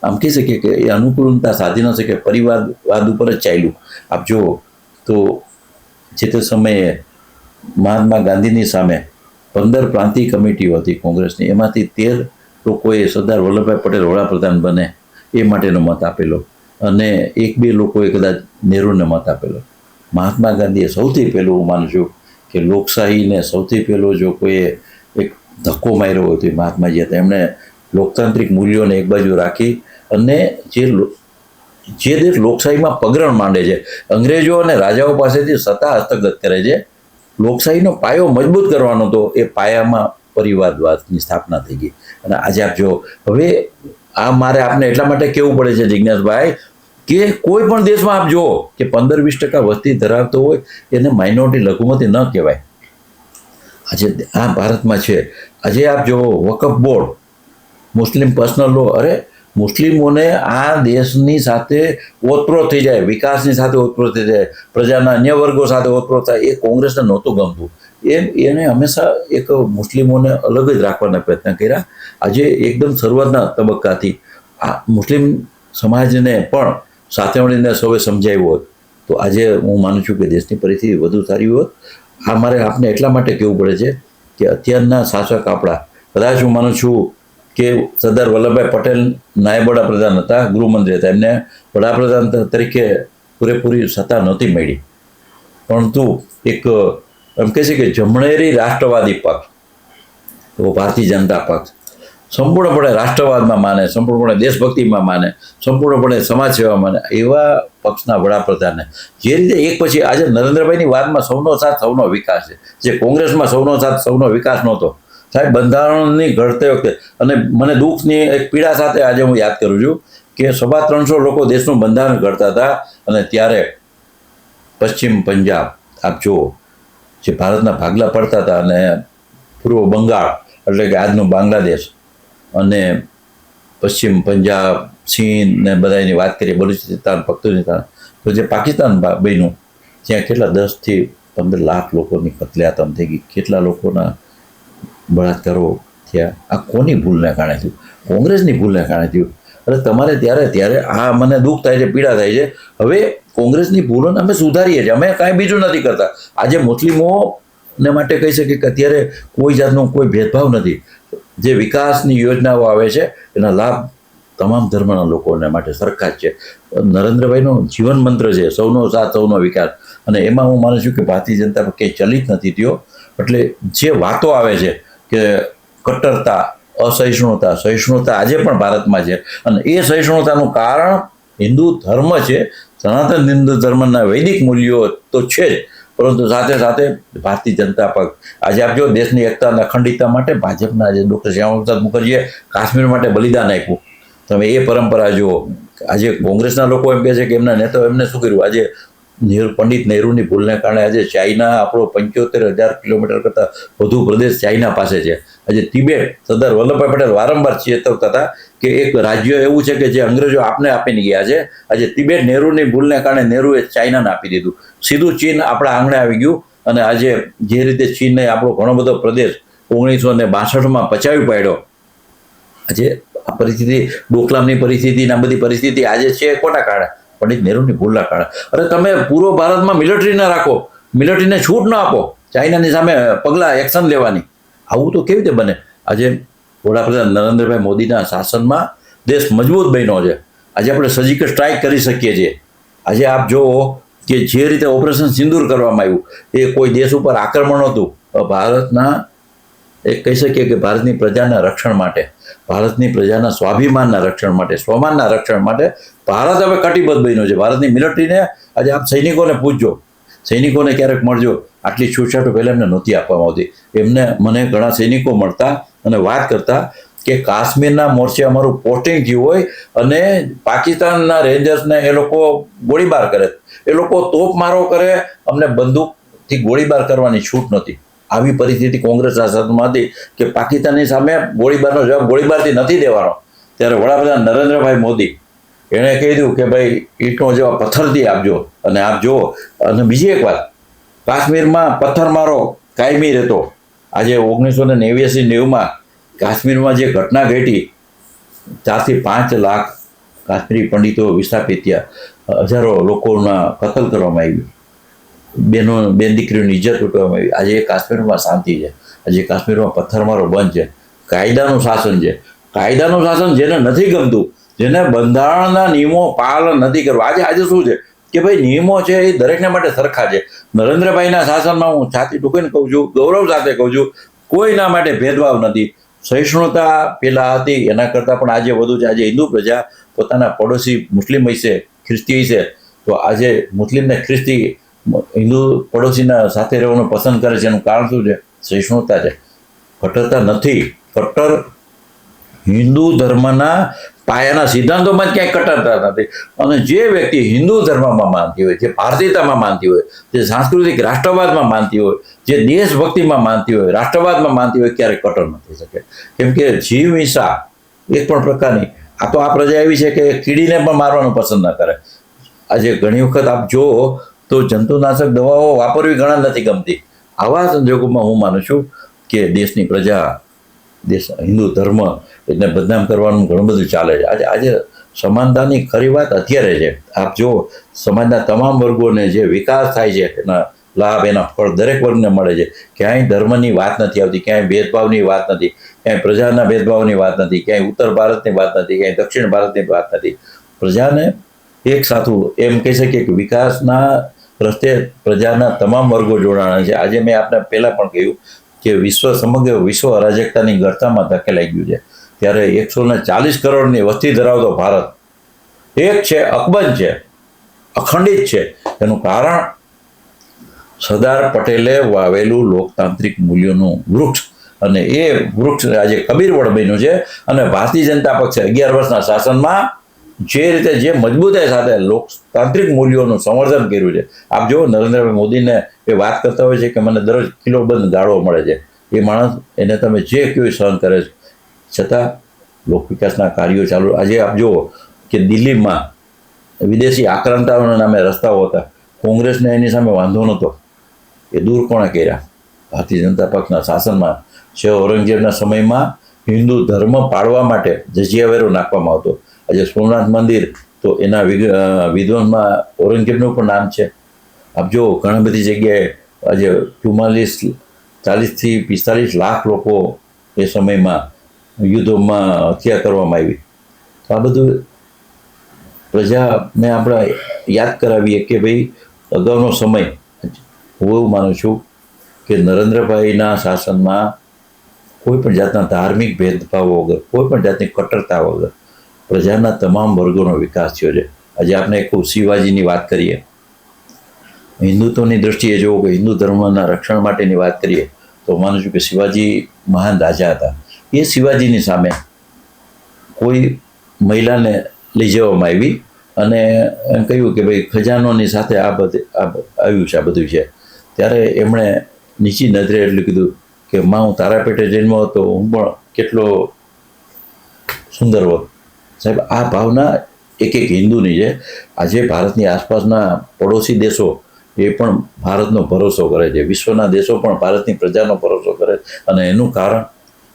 Speaker 1: આમ કહી શકીએ કે એ અનુકૂળતા સાધી ન શકે, પરિવારવાદ ઉપર જ ચાલ્યું. આપ જુઓ તો જે તે સમયે મહાત્મા ગાંધીની સામે 15 પ્રાંતિય કમિટીઓ હતી કોંગ્રેસની, એમાંથી 13 લોકોએ સરદાર વલ્લભભાઈ પટેલ વડાપ્રધાન બને એ માટેનો મત આપેલો, અને 1-2 લોકોએ કદાચ નહેરુને મત આપેલો. મહાત્મા ગાંધીએ સૌથી પહેલું, હું માનું છું કે લોકશાહીને સૌથી પહેલો જો કોઈએ એક ધક્કો માર્યો હોય તો મહાત્માજી હતા. એમણે લોકતાંત્રિક મૂલ્યોને એક બાજુ રાખી, અને જે દેશ લોકશાહીમાં પગરણ માંડે છે, અંગ્રેજો અને રાજાઓ પાસેથી સત્તા હસ્તગત કરે છે, લોકશાહીનો પાયો મજબૂત કરવાનો હતો, એ પાયામાં પરિવારવાદની સ્થાપના થઈ ગઈ. અને આજે આપ જો, હવે આ મારે આપને એટલા માટે કહેવું પડે છે જિજ્ઞાસભાઈ, કે કોઈ પણ દેશમાં આપ જુઓ કે 15-20% વસ્તી ધરાવતો હોય એને માઇનોરિટી લઘુમતી ન કહેવાય. આજે આ ભારતમાં છે. આજે આપ જુઓ વકફ બોર્ડ, મુસ્લિમ પર્સનલ લો, અરે મુસ્લિમોને આ દેશની સાથે ઓતપ્રોત થઈ જાય, વિકાસની સાથે ઓતપ્રોત થઈ જાય, પ્રજાના અન્ય વર્ગો સાથે ઓતપ્રોત થાય, એ કોંગ્રેસને નહોતું ગમતું. એને હંમેશા એક મુસ્લિમોને અલગ જ રાખવાના પ્રયત્ન કર્યા. આજે એકદમ શરૂઆતના તબક્કાથી આ મુસ્લિમ સમાજને પણ સાથે મળીને સૌએ સમજાવ્યું હોત તો આજે હું માનું છું કે દેશની પરિસ્થિતિ વધુ સારી હોત. આ મારે આપને એટલા માટે કહેવું પડે છે કે અત્યારના શાસક આપણા, કદાચ હું માનું છું કે સરદાર વલ્લભભાઈ પટેલ નાયબ વડાપ્રધાન હતા, ગૃહમંત્રી હતા, એમને વડાપ્રધાન તરીકે પૂરેપૂરી સત્તા નહોતી મળી, પરંતુ એક એમ કહે છે કે જમણેરી રાષ્ટ્રવાદી પક્ષ, તો ભારતીય જનતા પક્ષ સંપૂર્ણપણે રાષ્ટ્રવાદમાં માને, સંપૂર્ણપણે દેશભક્તિમાં માને, સંપૂર્ણપણે સમાજ સેવા માને, એવા પક્ષના વડાપ્રધાને જે રીતે એક પછી આજે નરેન્દ્રભાઈની વાતમાં સૌનો સાથ સૌનો વિકાસ છે, જે કોંગ્રેસમાં સૌનો સાથ સૌનો વિકાસ નહોતો. સાહેબ, બંધારણની ઘડતે વખતે, અને મને દુઃખની એક પીડા સાથે આજે હું યાદ કરું છું કે 350 લોકો દેશનું બંધારણ ઘડતા હતા, અને ત્યારે પશ્ચિમ પંજાબ આપ જુઓ, જે ભારતના ભાગલા પડતા હતા, અને પૂર્વ બંગાળ એટલે કે આજનું બાંગ્લાદેશ, અને પશ્ચિમ પંજાબ, ચીન ને બધાની વાત કરીએ, બલુચિસ્તાન, પખ્તુનિસ્તાન, તો જે પાકિસ્તાન બન્યું ત્યાં કેટલા 10 થી 15 લાખ લોકોની કતલેઆતમ થઈ ગઈ, કેટલા લોકોના બળાત્કારો થયા. આ કોની ભૂલને કારણે થયું? કોંગ્રેસની ભૂલને કારણે થયું. એટલે તમારે ત્યારે આ મને દુઃખ થાય છે, પીડા થાય છે. હવે કોંગ્રેસની ભૂલોને અમે સુધારીએ છીએ, અમે કાંઈ બીજું નથી કરતા. આજે મુસ્લિમોને માટે કહી શકીએ કે અત્યારે કોઈ જાતનો કોઈ ભેદભાવ નથી. જે વિકાસની યોજનાઓ આવે છે એના લાભ તમામ ધર્મના લોકોને માટે સરખા જ છે. નરેન્દ્રભાઈનો જીવન મંત્ર છે સૌનો સાથ સૌનો વિકાસ, અને એમાં હું માનું છું કે ભારતીય જનતા પક્ષ ક્યાંય ચલિત નથી થયો. એટલે જે વાતો આવે છે કે કટ્ટરતા, અસહિષ્ણુતા, સહિષ્ણુતા આજે પણ ભારતમાં છે, અને એ સહિષ્ણુતાનું કારણ હિન્દુ ધર્મ છે. સનાતન હિન્દુ ધર્મના વૈદિક મૂલ્યો તો છે જ, પરંતુ સાથે સાથે ભારતીય જનતા પક્ષ આજે આપ જો દેશની એકતા અને અખંડિતતા માટે ભાજપના આજે ડૉક્ટર શ્યામાપ્રસાદ મુખર્જીએ કાશ્મીર માટે બલિદાન આપ્યું. તમે એ પરંપરા જુઓ. આજે કોંગ્રેસના લોકો એમ કહે છે કે એમના નેતાઓ એમને શું કર્યું? આજે પંડિત નહેરુની ભૂલને કારણે આજે ચાઇના આપણો 75,000 કિલોમીટર કરતાં વધુ પ્રદેશ ચાઇના પાસે છે. આજે તિબેટ, સરદાર વલ્લભભાઈ પટેલ વારંવાર ચેતવતા હતા કે એક રાજ્ય એવું છે કે જે અંગ્રેજો આપને આપીને ગયા છે. આજે તિબેટ નહેરુની ભૂલને કારણે નહેરુએ ચાઇનાને આપી દીધું. સીધું ચીન આપણા આંગણે આવી ગયું, અને આજે જે રીતે ચીનને આપણો ઘણો બધો પ્રદેશ 1962માં પચાવી પાડ્યો. આજે આ પરિસ્થિતિ, ડોકલામની પરિસ્થિતિ, આ બધી પરિસ્થિતિ આજે છે કોના કારણે? પંડિત નહેરુની ભૂલના કારણે. અરે તમે પૂર્વ ભારતમાં મિલિટરી ના રાખો, મિલિટરીને છૂટ ન આપો, ચાઇનાની સામે પગલાં એક્શન લેવાની. આવું તો કેવી રીતે બને? આજે વડાપ્રધાન નરેન્દ્રભાઈ મોદીના શાસનમાં દેશ મજબૂત બન્યો છે. આજે આપણે સર્જિકલ સ્ટ્રાઇક કરી શકીએ છીએ. આજે આપ જુઓ કે જે રીતે ઓપરેશન સિંદૂર કરવામાં આવ્યું, એ કોઈ દેશ ઉપર આક્રમણ નહોતું. ભારતના એક કહી શકીએ કે ભારતની પ્રજાના રક્ષણ માટે, ભારતની પ્રજાના સ્વાભિમાનના રક્ષણ માટે, સ્વમાનના રક્ષણ માટે ભારત હવે કટિબદ્ધ બન્યો છે. ભારતની મિલિટરીને આજે આપ સૈનિકોને પૂછજો, સૈનિકોને ક્યારેક મળજો, આટલી છૂટછાટો પહેલાં એમને નહોતી આપવામાં આવતી. મને ઘણા સૈનિકો મળતા અને વાત કરતા કે કાશ્મીરના મોરચે અમારું પોસ્ટિંગ થયું હોય અને પાકિસ્તાનના રેન્જર્સને એ લોકો ગોળીબાર કરે, એ લોકો તોપ મારો કરે, અમને બંદૂકથી ગોળીબાર કરવાની છૂટ નહોતી. આવી પરિસ્થિતિ કોંગ્રેસ શાસનમાં હતી કે પાકિસ્તાનની સામે ગોળીબારનો જવાબ ગોળીબારથી નથી દેવાનો. ત્યારે વડાપ્રધાન નરેન્દ્રભાઈ મોદી એણે કહી દીધું કે ભાઈ ઈંટનો જવાબ પથ્થરથી આપજો. અને આપ જુઓ, અને બીજી એક વાત, કાશ્મીરમાં પથ્થરમારો કાયમી રહેતો. આજે 1989-90માં કાશ્મીરમાં જે ઘટના ઘટી, 4 થી 5 લાખ કાશ્મીરી પંડિતો વિસ્થાપિત થયા, હજારો લોકોના કતલ કરવામાં આવ્યું, બેન દીકરીઓની ઇજ્જત લૂંટવામાં આવી. આજે કાશ્મીરમાં શાંતિ છે, આજે કાશ્મીરમાં પથ્થરમારો બંધ છે, કાયદાનું શાસન છે. કાયદાનું શાસન જેને નથી ગમતું, જેને બંધારણના નિયમો પાલન નથી કરવા, આજે શું છે કે ભાઈ નિયમો છે એ દરેકને માટે સરખા છે. નરેન્દ્રભાઈના શાસનમાં હું છાતી ટૂંકીને કહું છું, ગૌરવ સાથે કહું છું, કોઈના માટે ભેદભાવ નથી. સહિષ્ણુતા પહેલાં હતી એના કરતાં પણ આજે વધુ છે. આજે હિન્દુ પ્રજા પોતાના પડોશી મુસ્લિમ હશે, ખ્રિસ્તી હશે, તો આજે મુસ્લિમને ખ્રિસ્તી હિન્દુ પડોશીના સાથે રહેવાનું પસંદ કરે છે. એનું કારણ શું છે? સહિષ્ણુતા છે, કટ્ટરતા નથી. કટ્ટર હિન્દુ ધર્મના પાયાના સિદ્ધાંતોમાં જ ક્યાંય કટ્ટરતા નથી. અને જે વ્યક્તિ હિન્દુ ધર્મમાં માનતી હોય, જે ભારતીયતામાં માનતી હોય, જે સાંસ્કૃતિક રાષ્ટ્રવાદમાં માનતી હોય, જે દેશભક્તિમાં માનતી હોય, રાષ્ટ્રવાદમાં માનતી હોય, ક્યારેય કટ્ટર નથી શકે. કેમ કે જીવ હિંસા એક પણ પ્રકારની, આ તો આ પ્રજા એવી છે કે કીડીને પણ મારવાનું પસંદ ન કરે. આજે ઘણી વખત આપ જુઓ તો જંતુનાશક દવાઓ વાપરવી ઘણા નથી ગમતી. આવા સંજોગોમાં હું માનું છું કે દેશની પ્રજા, દેશ હિન્દુ ધર્મ એને બદનામ કરવાનું ઘણું બધું ચાલે છે. આજે સમાનતાની ખરી વાત અત્યારે છે. આપ જુઓ, સમાજના તમામ વર્ગોને જે વિકાસ થાય છે એના લાભ, એના ફળ દરેક વર્ગને મળે છે. ક્યાંય ધર્મની વાત નથી આવતી, ક્યાંય ભેદભાવની વાત નથી, ક્યાંય પ્રજાના ભેદભાવની વાત નથી, ક્યાંય ઉત્તર ભારતની વાત નથી, ક્યાંય દક્ષિણ ભારતની વાત નથી. પ્રજાને એક સાથું એમ કહી શકીએ કે વિકાસના રસ્તે પ્રજાના તમામ વર્ગો જોડાણા છે. આજે મેં આપને પહેલાં પણ કહ્યું કે સમગ્ર વિશ્વ અરાજકતાની ગર્તામાં ધકેલાઈ ગયું છે. ત્યારે 140 કરોડની વસ્તી ધરાવતો ભારત એક છે, અકબંધ છે, અખંડિત છે. એનું કારણ સરદાર પટેલે વાવેલું લોકતાંત્રિક મૂલ્યોનું વૃક્ષ, અને એ વૃક્ષ આજે કબીરવડ બન્યું છે. અને ભારતીય જનતા પક્ષે 11 વર્ષના શાસનમાં જે રીતે જે મજબૂતાઈ સાથે લોકતાંત્રિક મૂલ્યોનું સંવર્ધન કર્યું છે. આપ જો નરેન્દ્રભાઈ મોદીને એ વાત કરતા હોય છે કે મને દરરોજ કિલોબંધ ગાળો મળે છે, એ માણસ એને તમે જે કહ્યું સહન કરે છે, છતાં લોક વિકાસના કાર્યો ચાલુ. આજે આપ જુઓ કે દિલ્હીમાં વિદેશી આક્રાંતાઓના નામે રસ્તાઓ હતા, કોંગ્રેસને એની સામે વાંધો નહોતો. એ દૂર કોણે કર્યા? ભારતીય જનતા પક્ષના શાસનમાં. ઔરંગઝેબના સમયમાં હિન્દુ ધર્મ પાળવા માટે જજિયા વેરો નાખવામાં આવતો. આજે સોમનાથ મંદિર, તો એના વિદ્વાનમાં ઔરંગઝેબનું પણ નામ છે. આપ જો ઘણી બધી જગ્યાએ આજે 40 થી 45 લાખ લોકો એ સમયમાં યુદ્ધોમાં હત્યા કરવામાં આવી. તો આ બધું પ્રજાને આપણે યાદ કરાવીએ કે ભાઈ અગાઉનો સમય. હું એવું માનું છું કે નરેન્દ્રભાઈના શાસનમાં કોઈ પણ જાતના ધાર્મિક ભેદભાવ વગર, કોઈ પણ જાતની કટ્ટરતા વગર પ્રજાના તમામ વર્ગોનો વિકાસ થયો છે. આજે આપણે ખૂબ શિવાજીની વાત કરીએ, હિન્દુત્વની દ્રષ્ટિએ જોવો કે હિન્દુ ધર્મના રક્ષણ માટેની વાત કરીએ, તો માનું છું કે શિવાજી મહાન રાજા હતા. એ શિવાજીની સામે કોઈ મહિલાને લઈ જવામાં આવી અને એમ કહ્યું કે ભાઈ ખજાનોની સાથે આવ્યું છે, આ બધું છે. ત્યારે એમણે નીચી નજરે એટલું કીધું કે માં, હું તારા પેટે જન્મ્યો હતો, હું પણ કેટલો સુંદર હોત. સાહેબ, આ ભાવના એક હિન્દુની છે. આજે ભારતની આસપાસના પડોશી દેશો એ પણ ભારતનો ભરોસો કરે છે, વિશ્વના દેશો પણ ભારતની પ્રજાનો ભરોસો કરે, અને એનું કારણ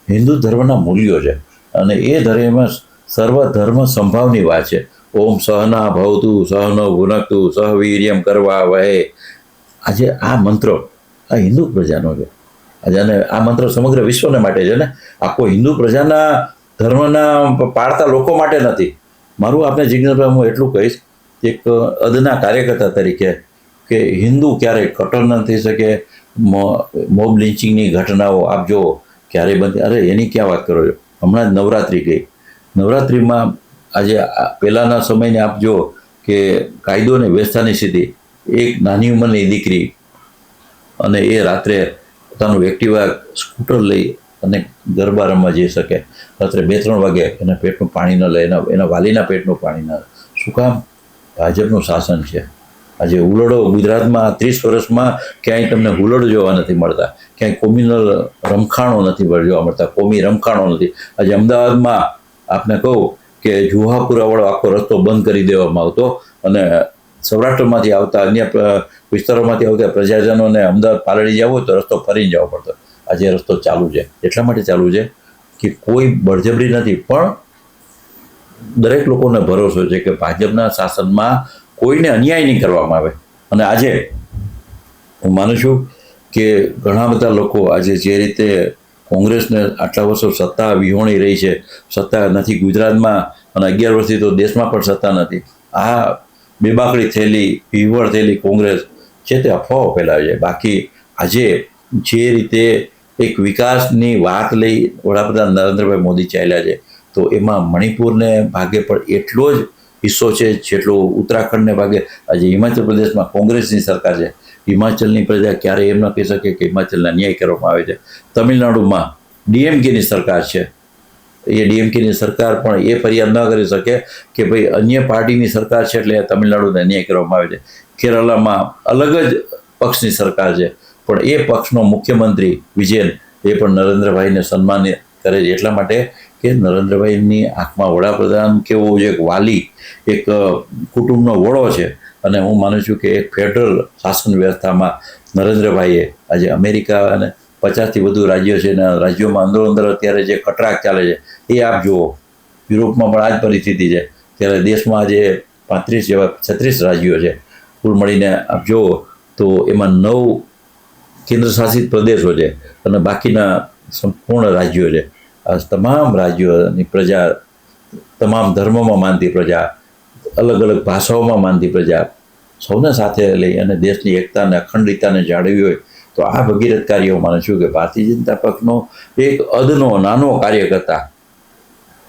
Speaker 1: હિન્દુ ધર્મના મૂલ્યો છે. અને એ ધર્મમાં સર્વધર્મ સંભાવની વાત છે. ઓમ સહના ભવતુ સહનો ભુનક્તુ સહ વીર્યમ કરવા વહે. આજે આ મંત્ર આ હિન્દુ પ્રજાનો છે આજે. અને આ મંત્ર સમગ્ર વિશ્વને માટે છે ને, આખો હિન્દુ પ્રજાના ધર્મના પાળતા લોકો માટે નથી. મારું આપણે જિજ્ઞેશભાઈ હું એટલું કહીશ એક અદના કાર્યકર્તા તરીકે કે હિન્દુ ક્યારેય કટર ન થઈ શકે. મોબ લિન્ચિંગની ઘટનાઓ આપ જો ક્યારેય બનતી, અરે એની ક્યાં વાત કરો છો? હમણાં જ નવરાત્રિ ગઈ. નવરાત્રિમાં આજે પહેલાંના સમયને આપ જો કે કાયદો અને વ્યવસ્થાની સ્થિતિ, એક નાની ઉંમરની દીકરી અને એ રાત્રે પોતાનું એક્ટિવા સ્કૂટર લઈ અને ગરબા રમવા જઈ શકે. રાત્રે 2-3 વાગે એના પેટનું પાણી ન લે, એના વાલીના પેટનું પાણી ન લે. શું કામ? ભાજપનું શાસન છે. આજે હુલડો ગુજરાતમાં 30 વર્ષમાં ક્યાંય તમને હુલડો જોવા નથી મળતા, ક્યાંય કોમ્યુનલ રમખાણો નથી જોવા મળતા, કોમી રમખાણો નથી. આજે અમદાવાદમાં આપને કહું કે જુહાપુરાવાળો આખો રસ્તો બંધ કરી દેવામાં આવતો અને સૌરાષ્ટ્રમાંથી આવતા અન્ય વિસ્તારોમાંથી આવતા પ્રજાજનોને અમદાવાદ પાલડી જવું હોય તો રસ્તો ફરીને જવો પડતો. આજે રસ્તો ચાલુ છે. એટલા માટે ચાલુ છે કે કોઈ બળજબરી નથી, પણ દરેક લોકોને ભરોસો છે કે ભાજપના શાસનમાં કોઈને અન્યાય નહીં કરવામાં આવે. અને આજે હું માનું છું કે ઘણા બધા લોકો આજે જે રીતે કોંગ્રેસને આટલા વર્ષો સત્તા વિહોણી રહી છે, સત્તા નથી ગુજરાતમાં અને 11 વર્ષથી તો દેશમાં પણ સત્તા નથી. આ બેબાકડી થયેલી, વિહવળ થયેલી કોંગ્રેસ છે તે અફવાઓ ફેલાવે છે. બાકી આજે જે રીતે એક વિકાસની વાત લઈ વડાપ્રધાન નરેન્દ્રભાઈ મોદી ચાલ્યા છે, તો એમાં મણિપુરને ભાગે પણ એટલો જ હિસ્સો છે જેટલો ઉત્તરાખંડને ભાગે. આજે હિમાચલ પ્રદેશમાં કોંગ્રેસની સરકાર છે. હિમાચલની પ્રજા ક્યારેય એમ ન કહી શકે કે હિમાચલને અન્યાય કરવામાં આવે છે. તમિલનાડુમાં ડીએમકેની સરકાર છે. એ ડીએમકેની સરકાર પણ એ ફરિયાદ ન કરી શકે કે ભાઈ અન્ય પાર્ટીની સરકાર છે એટલે તમિલનાડુને અન્યાય કરવામાં આવે છે. કેરળમાં અલગ જ પક્ષની સરકાર છે, પણ એ પક્ષનો મુખ્યમંત્રી વિજયન એ પણ નરેન્દ્રભાઈને સન્માન કરે છે. એટલા માટે કે નરેન્દ્રભાઈની આંખમાં વડાપ્રધાન કેવો એક વાલી, એક કુટુંબનો વડો છે. અને હું માનું છું કે એક ફેડરલ શાસન વ્યવસ્થામાં નરેન્દ્રભાઈએ આજે અમેરિકા અને 50થી વધુ રાજ્યો છે અને રાજ્યોમાં અંદર અત્યારે જે ખટરાક ચાલે છે એ આપ જુઓ. યુરોપમાં પણ આ જ પરિસ્થિતિ છે. ત્યારે દેશમાં આજે 36 રાજ્યો છે. કુલ મળીને આપ જુઓ તો એમાં 9 કેન્દ્રશાસિત પ્રદેશો છે અને બાકીના સંપૂર્ણ રાજ્યો છે. આ તમામ રાજ્યોની પ્રજા, તમામ ધર્મમાં માનતી પ્રજા, અલગ અલગ ભાષાઓમાં માનતી પ્રજા, સૌને સાથે લઈ અને દેશની એકતા અને અખંડિતતાને જાળવી હોય તો આ ભગીરથ કાર્ય હું માનું છું કે ભારતીય જનતા પક્ષનો એક અદનો નાનો કાર્યકર્તા,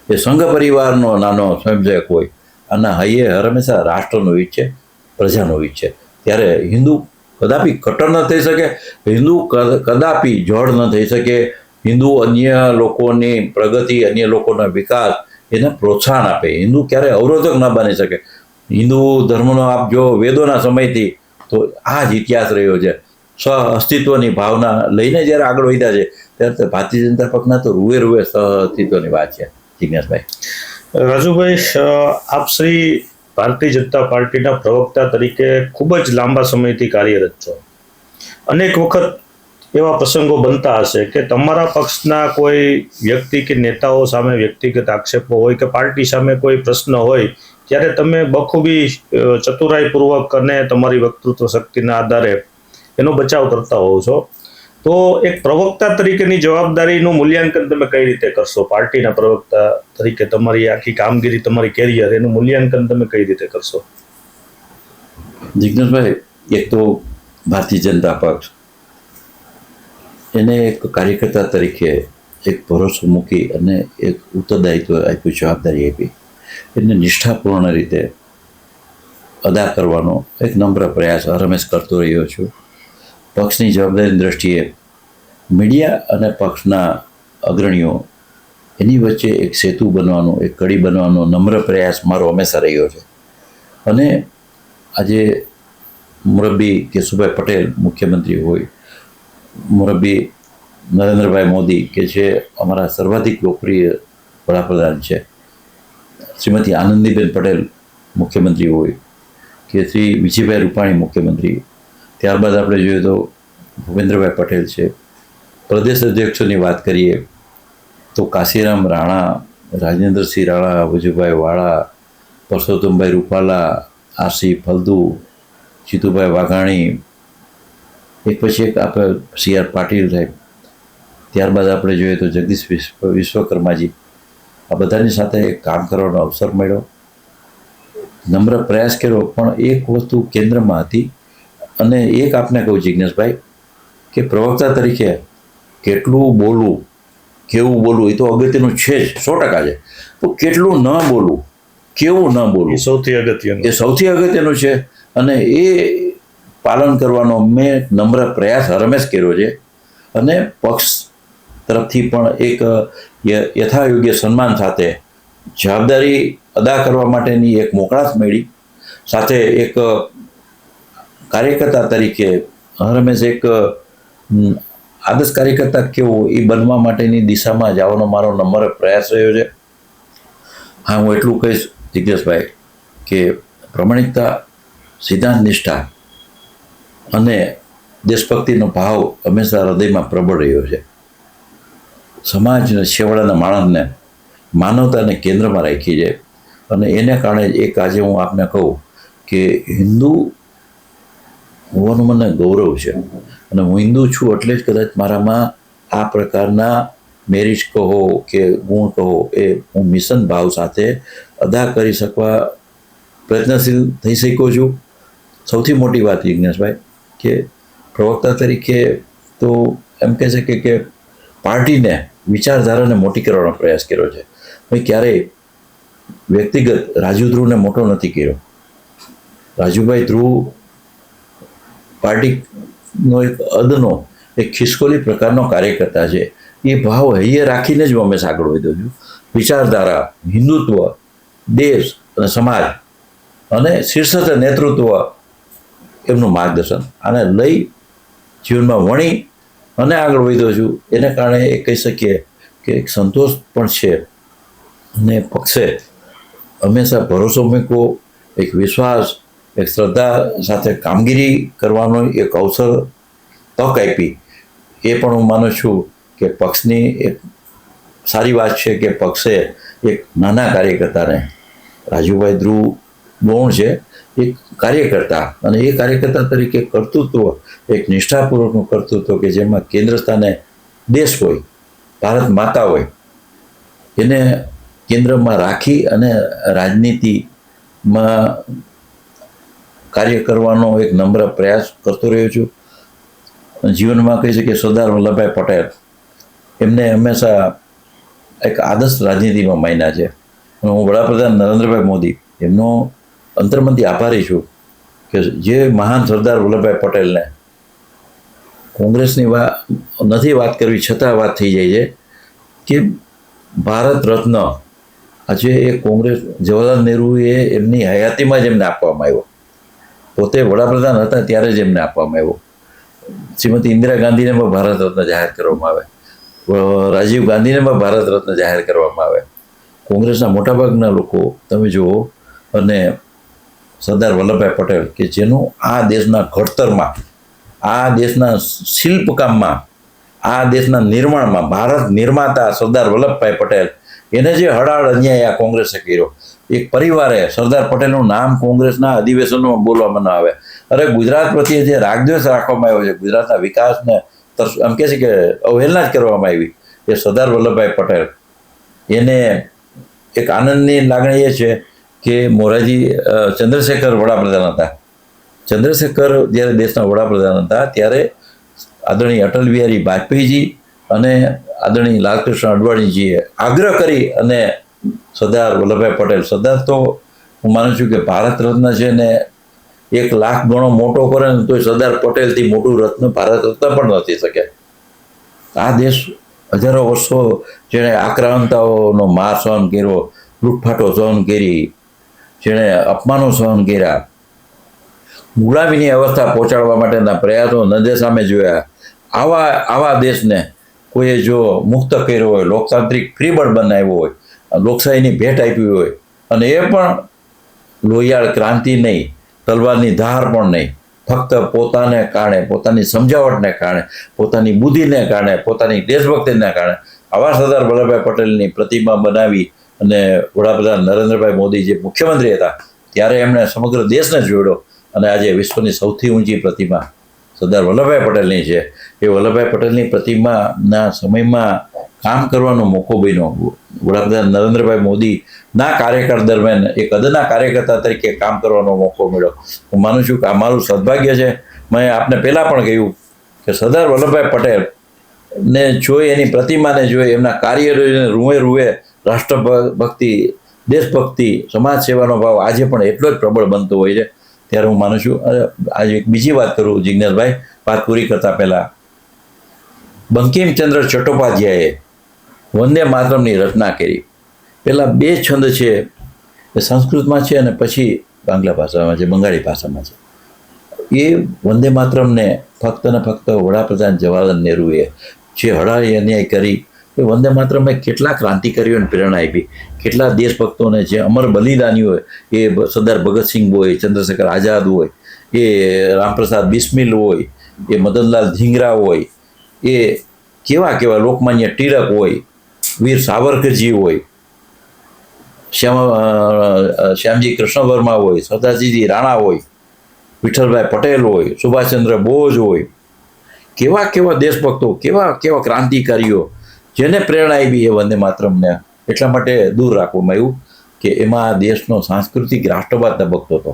Speaker 1: એ સંઘ પરિવારનો નાનો સ્વયંસેવક હોય આના હૈયે હંમેશા રાષ્ટ્રનો હિત છે, પ્રજાનો હિત છે. ત્યારે હિન્દુ કદાપી કટ્ટર ન થઈ શકે, હિન્દુ કદાપી જડ ન થઈ શકે. હિન્દુ અન્ય લોકોની પ્રગતિ, અન્ય લોકોનો વિકાસ એને પ્રોત્સાહન આપે. હિન્દુ ક્યારેય અવરોધક ન બની શકે. હિન્દુ ધર્મનો આપ જો વેદોના સમયથી તો આ જ ઇતિહાસ રહ્યો છે. સહ અસ્તિત્વની ભાવના લઈને જ્યારે આગળ વધ્યા છે ત્યારે ભારતીય જનતા પક્ષના તો રૂએ સહ અસ્તિત્વની વાત છે. જિજ્ઞેશભાઈ.
Speaker 2: રાજુભાઈ, આપ શ્રી ભારતીય જનતા પાર્ટીના પ્રવક્તા તરીકે ખૂબ જ લાંબા સમયથી કાર્યરત છો. અનેક વખત એવા પ્રસંગો બનતા હશે કે તમારા પક્ષના કોઈ વ્યક્તિ કે નેતાઓ સામે વ્યક્તિગત આક્ષેપો હોય કે પાર્ટી સામે કોઈ પ્રશ્ન હોય ત્યારે તમે બખૂબી ચતુરાઈપૂર્વક અને તમારી વક્તૃત્વ શક્તિના આધારે એનો બચાવ કરતા હોવ છો. તો એક પ્રવક્તા તરીકેની જવાબદારીનું મૂલ્યાંકન તમે કઈ રીતે કરશો? પાર્ટીના પ્રવક્તા તરીકે તમારી આખી કામગીરી, તમારી કેરિયર, એનું મૂલ્યાંકન તમે કઈ રીતે કરશો?
Speaker 1: જિજ્ઞેશભાઈ, એક તો ભારતીય જનતા પક્ષ એને એક કાર્યકર્તા તરીકે એક ભરોસો મૂકી અને એક ઉત્તરદાયિત્વ આપ્યું, જવાબદારી આપી, એને નિષ્ઠાપૂર્ણ રીતે અદા કરવાનો એક નમ્ર પ્રયાસ હંમેશ કરતો રહ્યો છું. પક્ષની જવાબદારીની દ્રષ્ટિએ મીડિયા અને પક્ષના અગ્રણીઓ એની વચ્ચે એક સેતુ બનવાનો, એક કડી બનવાનો નમ્ર પ્રયાસ મારો હંમેશા રહ્યો છે. અને આજે મુરબ્બી કેશુભાઈ પટેલ મુખ્યમંત્રી હોય, મુરબ્બી નરેન્દ્રભાઈ મોદી કે જે અમારા સર્વાધિક લોકપ્રિય વડાપ્રધાન છે, શ્રીમતી આનંદીબેન પટેલ મુખ્યમંત્રી હોય કે શ્રી વિજયભાઈ રૂપાણી મુખ્યમંત્રી, ત્યારબાદ આપણે જોઈએ તો ભૂપેન્દ્રભાઈ પટેલ છે. પ્રદેશ અધ્યક્ષોની વાત કરીએ તો કાશીરામ રાણા, રાજેન્દ્રસિંહ રાણા, વજુભાઈ વાળા, પરસોત્તમભાઈ રૂપાલા, આરસી ફલદુ, જીતુભાઈ વાઘાણી, એક પછી એક આપણે સી.આર. પાટીલ સાહેબ, ત્યારબાદ આપણે જોઈએ તો જગદીશ વિશ્વકર્માજી, આ બધાની સાથે કામ કરવાનો અવસર મળ્યો, નમ્ર પ્રયાસ કર્યો. પણ એક વસ્તુ કેન્દ્રમાં હતી, અને એક આપને કહું જિજ્ઞેશભાઈ કે પ્રવક્તા તરીકે કેટલું બોલવું, કેવું બોલવું એ તો અગત્યનું છે જ, 100% છે. તો કેટલું ન બોલવું, કેવું ન બોલવું,
Speaker 2: એ સૌથી અગત્યનું.
Speaker 1: એ સૌથી અગત્યનું છે. અને એ પાલન કરવાનો મેં નમ્ર પ્રયાસ હરમેશ કર્યો છે. અને પક્ષ તરફથી પણ એક યથાયોગ્ય સન્માન સાથે જવાબદારી અદા કરવા માટેની એક મોકળાશ મળી. સાથે એક કાર્યકર્તા તરીકે હરમેશ એક આદર્શ કાર્યકર્તા કેવો એ બનવા માટેની દિશામાં જવાનો મારો નમ્ર પ્રયાસ રહ્યો છે. હા, હું એટલું કહીશ જિજ્ઞેશભાઈ કે પ્રમાણિકતા, સિદ્ધાંત નિષ્ઠા અને દેશભક્તિનો ભાવ હંમેશા હૃદયમાં પ્રબળ રહ્યો છે. સમાજને, છેવાડાના માણસને, માનવતાને કેન્દ્રમાં રાખી છે. અને એને કારણે એક આજે હું આપને કહું કે હિન્દુ હોવાનું મને ગૌરવ છે. અને હું હિન્દુ છું એટલે જ કદાચ મારામાં આ પ્રકારના મેરિટ કહો કે ગુણ કહો એ હું મિશન ભાવ સાથે અદા કરી શકવા પ્રયત્નશીલ થઈ શક્યો છું. સૌથી મોટી વાત જિજ્ઞેશભાઈ કે પ્રવક્તા તરીકે તો એમ કહે છે કે પાર્ટીને, વિચારધારાને મોટી કરવાનો પ્રયાસ કર્યો છે. મેં ક્યારેય વ્યક્તિગત રાજુ ધ્રુવને મોટો નથી કર્યો. રાજુભાઈ ધ્રુવ પાર્ટીનો એક અદનો, એક ખિસકોલી પ્રકારનો કાર્યકર્તા છે. એ ભાવ હૈયે રાખીને જ હું હંમેશા આગળ વધ્યો છું. વિચારધારા, હિન્દુત્વ, દેશ અને સમાજ અને શીર્ષક નેતૃત્વ, એમનું માર્ગદર્શન આને લઈ જીવનમાં વણી અને આગળ વધ્યો છું. એને કારણે એ કહી શકીએ કે એક સંતોષ પણ છે. અને પક્ષે હંમેશા ભરોસો મૂક્યો, એક વિશ્વાસ, એક શ્રદ્ધા સાથે કામગીરી કરવાનો એક અવસર, તક આપી. એ પણ હું માનું છું કે પક્ષની એક સારી વાત છે કે પક્ષે એક નાના કાર્યકર્તાને, રાજુભાઈ ધ્રુવ ગૌણ છે, એક કાર્યકર્તા, અને એ કાર્યકર્તા તરીકે કર્તૃત્વ, એક નિષ્ઠાપૂર્વકનું કર્તૃત્વ કે જેમાં કેન્દ્ર સ્થાને દેશ હોય, ભારત માતા હોય, એને કેન્દ્રમાં રાખી અને રાજનીતિમાં કાર્ય કરવાનો એક નમ્ર પ્રયાસ કરતો રહ્યો છું. જીવનમાં કહી શકીએ સરદાર વલ્લભભાઈ પટેલ, એમને હંમેશા એક આદર્શ રાજનીતિમાં માન્યા છે. હું વડાપ્રધાન નરેન્દ્રભાઈ મોદી એમનો અંતરમનથી આભારી છું કે જે મહાન સરદાર વલ્લભભાઈ પટેલને કોંગ્રેસની નથી વાત કરવી છતાં વાત થઈ જાય છે કે ભારત રત્ન આજે એ કોંગ્રેસ, જવાહરલાલ નહેરુએ એમની હયાતીમાં જ એમને આપવામાં આવ્યો. પોતે વડાપ્રધાન હતા ત્યારે જ એમને આપવામાં આવ્યો. શ્રીમતી ઇન્દિરા ગાંધીને પણ ભારત રત્ન જાહેર કરવામાં આવે, રાજીવ ગાંધીને પણ ભારત રત્ન જાહેર કરવામાં આવે. કોંગ્રેસના મોટાભાગના લોકો તમે જુઓ, અને સરદાર વલ્લભભાઈ પટેલ કે જેનું આ દેશના ઘડતરમાં, આ દેશના શિલ્પકામમાં, આ દેશના નિર્માણમાં ભારત નિર્માતા સરદાર વલ્લભભાઈ પટેલ, એને જે હળાળ અન્યાય આ કોંગ્રેસે કર્યો. એક પરિવારે સરદાર પટેલનું નામ કોંગ્રેસના અધિવેશનમાં બોલવામાં ન આવે. અરે ગુજરાત પ્રત્યે જે રાગદ્વેષ રાખવામાં આવ્યો છે, ગુજરાતના વિકાસને એમ કહે છે કે અવહેલના જ કરવામાં આવી, એ સરદાર વલ્લભભાઈ પટેલ, એને એક આનંદની લાગણી એ છે કે મોરારજી ચંદ્રશેખર વડાપ્રધાન હતા. ચંદ્રશેખર જ્યારે દેશના વડાપ્રધાન હતા ત્યારે આદરણીય અટલ બિહારી વાજપેયીજી અને આદરણીય લાલકૃષ્ણ અડવાણીજીએ આગ્રહ કરી અને સરદાર વલ્લભભાઈ પટેલ, સરદાર તો હું માનું છું કે ભારત રત્ન છે ને 1,00,000 ગણો મોટો કરે ને તોય સરદાર પટેલથી મોટું રત્ન ભારત રત્ન પણ નથી શકે. આ દેશ હજારો વર્ષો જેણે આક્રાંતાઓનો માર સહન કર્યો, લૂંટફાટો સહન કરી, જેણે અપમાનો સહન કર્યા, ગુલામીની અવસ્થા પહોંચાડવા માટેના પ્રયાસો નજર સામે જોયા, આવા દેશને કોઈએ જો મુક્ત કર્યો હોય, લોકતાંત્રિક ફ્રીબર્ડ બનાવ્યો હોય, લોકશાહીની ભેટ આપી હોય, અને એ પણ લોહિયાળ ક્રાંતિ નહીં, તલવારની ધાર પણ નહીં, ફક્ત પોતાને કારણે, પોતાની સમજાવટને કારણે, પોતાની બુદ્ધિને કારણે, પોતાની દેશભક્તિને કારણે આવા સરદાર વલ્લભભાઈ પટેલની પ્રતિમા બનાવી અને વડાપ્રધાન નરેન્દ્રભાઈ મોદી જે મુખ્યમંત્રી હતા ત્યારે એમણે સમગ્ર દેશને જોડ્યો અને આજે વિશ્વની સૌથી ઊંચી પ્રતિમા સરદાર વલ્લભભાઈ પટેલની છે. એ વલ્લભભાઈ પટેલની પ્રતિમાના સમયમાં કામ કરવાનો મોકો બન્યો. વડાપ્રધાન નરેન્દ્રભાઈ મોદીના કાર્યકાળ દરમિયાન એક અદના કાર્યકર્તા તરીકે કામ કરવાનો મોકો મળ્યો. હું માનું છું કે આ મારું સદભાગ્ય છે. મેં આપને પહેલાં પણ કહ્યું કે સરદાર વલ્લભભાઈ પટેલને જોઈ, એની પ્રતિમાને જોઈ, એમના કાર્યને રૂએ રાષ્ટ્રભક્તિ, દેશભક્તિ, સમાજ સેવાનો ભાવ આજે પણ એટલો જ પ્રબળ બનતો હોય છે. ત્યારે હું માનું છું. આજે એક બીજી વાત કરું જિજ્ઞેશભાઈ, વાત પૂરી કરતા પહેલાં, બંકિમચંદ્ર ચટ્ટોપાધ્યાયે વંદે માતરમની રચના કરી. પહેલાં 2 છંદ છે, એ સંસ્કૃતમાં છે અને પછી બાંગ્લા ભાષામાં છે, બંગાળી ભાષામાં છે. એ વંદે માતરમને ફક્ત ને ફક્ત વડાપ્રધાન જવાહરલાલ નહેરુએ જે હળાઈ અન્યાય કરી, એ વંદે માતરમે કેટલા ક્રાંતિકારીઓને પ્રેરણા આપી, કેટલા દેશભક્તોને જે અમર બલિદાની હોય, એ સરદાર ભગતસિંહ હોય, ચંદ્રશેખર આઝાદ હોય, એ રામપ્રસાદ બિસ્મિલ હોય, એ મદનલાલ ધીંગરા હોય, એ કેવા લોકમાન્ય ટિળક હોય, વીર સાવરકરજી હોય, શ્યામજી કૃષ્ણ વર્મા હોય, સરદારજી રાણા હોય, વિઠ્ઠલભાઈ પટેલ હોય, સુભાષચંદ્ર બોઝ હોય, કેવા દેશભક્તો, કેવા ક્રાંતિકારીઓ જેને પ્રેરણા આપી એ વંદે માતરમને એટલા માટે દૂર રાખવામાં આવ્યું કે એમાં આ દેશનો સાંસ્કૃતિક રાષ્ટ્રવાદ ધબકતો હતો.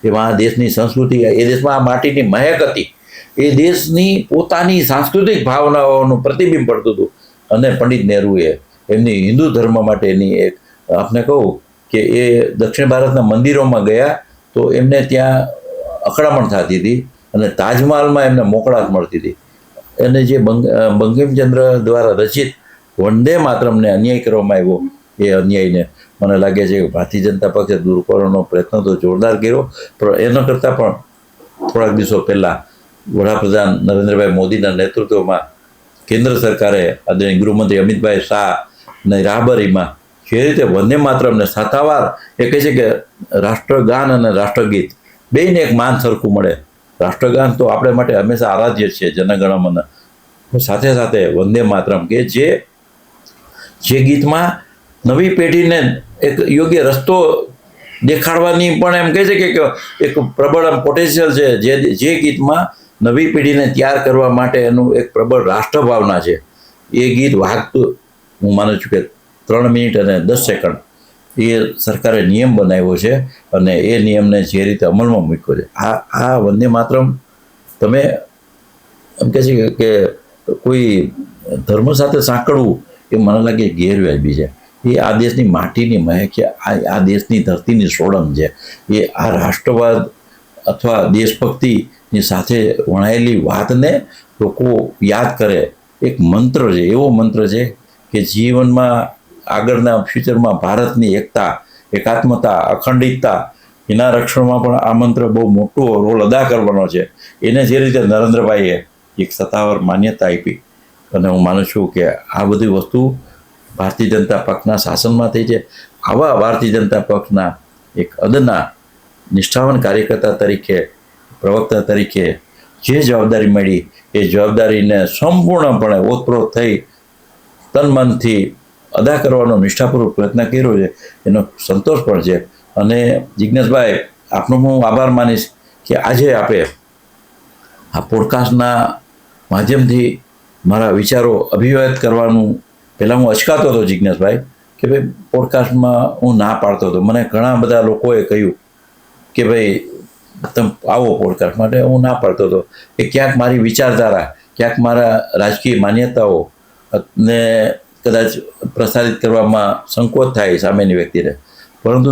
Speaker 1: એમાં આ દેશની સંસ્કૃતિ, એ દેશમાં આ માટીની મહેક હતી, એ દેશની પોતાની સાંસ્કૃતિક ભાવનાઓનું પ્રતિબિંબ પડતું હતું. અને પંડિત નહેરુએ એમની હિન્દુ ધર્મ માટેની એક, આપને કહું કે એ દક્ષિણ ભારતના મંદિરોમાં ગયા તો એમને ત્યાં અકળામણ થતી હતી અને તાજમહાલમાં એમને મોકળાશ મળતી હતી. એને જે બંકિમચંદ્ર દ્વારા રચિત વંદે માતરમને અન્યાય કરવામાં આવ્યો, એ અન્યાયને મને લાગે છે કે ભારતીય જનતા પક્ષે દૂર કરવાનો પ્રયત્ન તો જોરદાર કર્યો, પણ એના કરતાં પણ થોડાક દિવસો પહેલાં વડાપ્રધાન નરેન્દ્રભાઈ મોદીના નેતૃત્વમાં કેન્દ્ર સરકારે આદરણીય ગૃહમંત્રી અમિતભાઈ શાહની રાહબરીમાં જે રીતે વંદે માતરમને સત્તાવાર એ કહે છે કે રાષ્ટ્રગાન અને રાષ્ટ્રગીત બેયને એક માન સરખું મળે. રાષ્ટ્રગાન તો આપણે માટે હંમેશા આરાધ્ય છે, જનગણ મન, સાથે સાથે વંદે માતરમ કે જે ગીતમાં નવી પેઢીને એક યોગ્ય રસ્તો દેખાડવાની પણ એમ કહે છે કે એક પ્રબળ પોટેન્શિયલ છે, જે ગીતમાં નવી પેઢીને તૈયાર કરવા માટે એનું એક પ્રબળ રાષ્ટ્રભાવના છે. એ ગીત વાગતું, હું માનું છું કે 3 મિનિટ અને 10 સેકન્ડ એ સરકારે નિયમ બનાવ્યો છે અને એ નિયમને જે રીતે અમલમાં મૂક્યો છે. આ વંદે માતરમ તમે એમ કહે છે કે કોઈ ધર્મ સાથે સાંકળવું એ મને લાગે ગેરવ્યાજબી છે. એ આ દેશની માટીની મહેક છે, આ દેશની ધરતીની સોડમ છે. એ આ રાષ્ટ્રવાદ અથવા દેશભક્તિની સાથે વણાયેલી વાતને લોકો યાદ કરે. એક મંત્ર છે, એવો મંત્ર છે કે જીવનમાં આગળના ફ્યુચરમાં ભારતની એકતા, એકાત્મતા, અખંડિતતા એના રક્ષણમાં પણ આ મંત્ર બહુ મોટો રોલ અદા કરવાનો છે. એને જે રીતે નરેન્દ્રભાઈએ એક સત્તાવાર માન્યતા આપી અને હું માનું છું કે આ બધી વસ્તુ ભારતીય જનતા પક્ષના શાસનમાં થઈ છે. આવા ભારતીય જનતા પક્ષના એક અદના નિષ્ઠાવાન કાર્યકર્તા તરીકે, પ્રવક્તા તરીકે જે જવાબદારી મળી એ જવાબદારીને સંપૂર્ણપણે ઓતપ્રોત થઈ તન મનથી અદા કરવાનો નિષ્ઠાપૂર્વક પ્રયત્ન કર્યો છે, એનો સંતોષ પણ છે. અને જિજ્ઞેશભાઈ, આપનો હું આભાર માનીશ કે આજે આપે આ પોડકાસ્ટના માધ્યમથી મારા વિચારો અભિવ્યક્ત કરવાનું, પહેલાં હું અચકાતો હતો જિજ્ઞેશભાઈ કે ભાઈ પોડકાસ્ટમાં હું ના પાડતો હતો. મને ઘણા બધા લોકોએ કહ્યું કે ભાઈ તમે આવો પોડકાસ્ટ માટે, હું ના પાડતો હતો કે ક્યાંક મારી વિચારધારા, ક્યાંક મારા રાજકીય માન્યતાઓ ને કદાચ પ્રસારિત કરવામાં સંકોચ થાય સામેની વ્યક્તિને. પરંતુ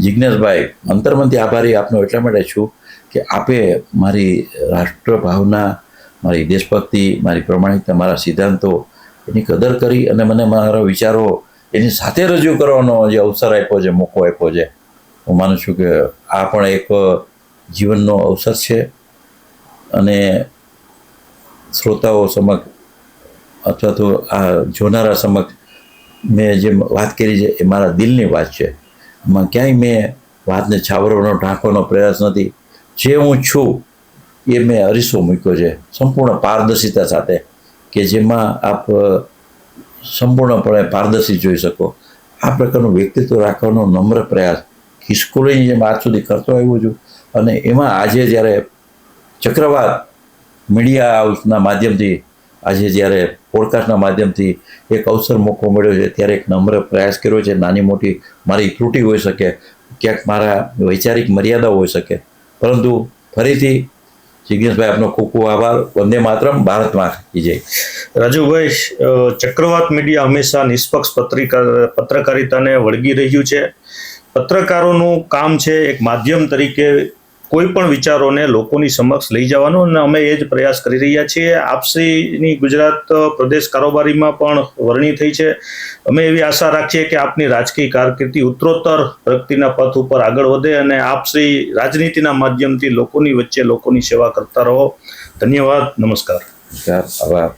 Speaker 1: જિજ્ઞેશભાઈ, અંતર્મનથી આભારી આપનો એટલા માટે છું કે આપે મારી રાષ્ટ્રભાવના, મારી દેશભક્તિ, મારી પ્રમાણિકતા, મારા સિદ્ધાંતો એની કદર કરી અને મને મારા વિચારો એની સાથે રજૂ કરવાનો જે અવસર આપ્યો છે, મોકો આપ્યો છે, હું માનું છું કે આ પણ એક જીવનનો અવસર છે. અને શ્રોતાઓ સમક્ષ અથવા તો આ જોનારા સમક્ષ મેં જે વાત કરી છે એ મારા દિલની વાત છે. એમાં ક્યાંય મેં વાતને છાવરવાનો, ઢાંકવાનો પ્રયાસ નથી. જે હું છું એ મેં અરીસો મૂક્યો છે સંપૂર્ણ પારદર્શિતા સાથે, કે જેમાં આપ સંપૂર્ણપણે પારદર્શી જોઈ શકો. આ પ્રકારનું વ્યક્તિત્વ રાખવાનો નમ્ર પ્રયાસ ખિસકોલીની જેમ આજ સુધી કરતો આવ્યો છું. અને એમાં આજે જ્યારે ચક્રવાત મીડિયા હાઉસના માધ્યમથી આજે જ્યારે પોડકાસ્ટના માધ્યમથી એક અવસર મોકો મળ્યો છે ત્યારે એક નમ્ર પ્રયાસ કર્યો છે. નાની મોટી મારી ત્રુટિ હોઈ શકે, ક્યાંક મારા વૈચારિક મર્યાદા હોઈ શકે, પરંતુ ફરીથી જિજ્ઞેશભાઈ આપનો ખૂબ ખૂબ આભાર. વંદે માતરમ. ભારત માતા કી જય.
Speaker 2: રાજુભાઈ, ચક્રવાત મીડિયા હંમેશા નિષ્પક્ષ પત્રકારિતાને વળગી રહ્યું છે. પત્રકારોનું કામ છે એક માધ્યમ તરીકે કોઈ પણ વિચારોને લોકોની સમક્ષ લઈ જવાનો, અને અમે એ જ પ્રયાસ કરી રહ્યા છીએ. આપશ્રીની ગુજરાત પ્રદેશ કારોબારીમાં પણ વરણી થઈ છે. અમે એવી આશા રાખીએ કે આપની રાજકીય કારકિર્દી ઉત્તરોત્તર પ્રગતિના પથ ઉપર આગળ વધે અને આપશ્રી રાજનીતિના માધ્યમથી લોકોની વચ્ચે લોકોની સેવા કરતા રહો. ધન્યવાદ. નમસ્કાર.
Speaker 1: આભાર.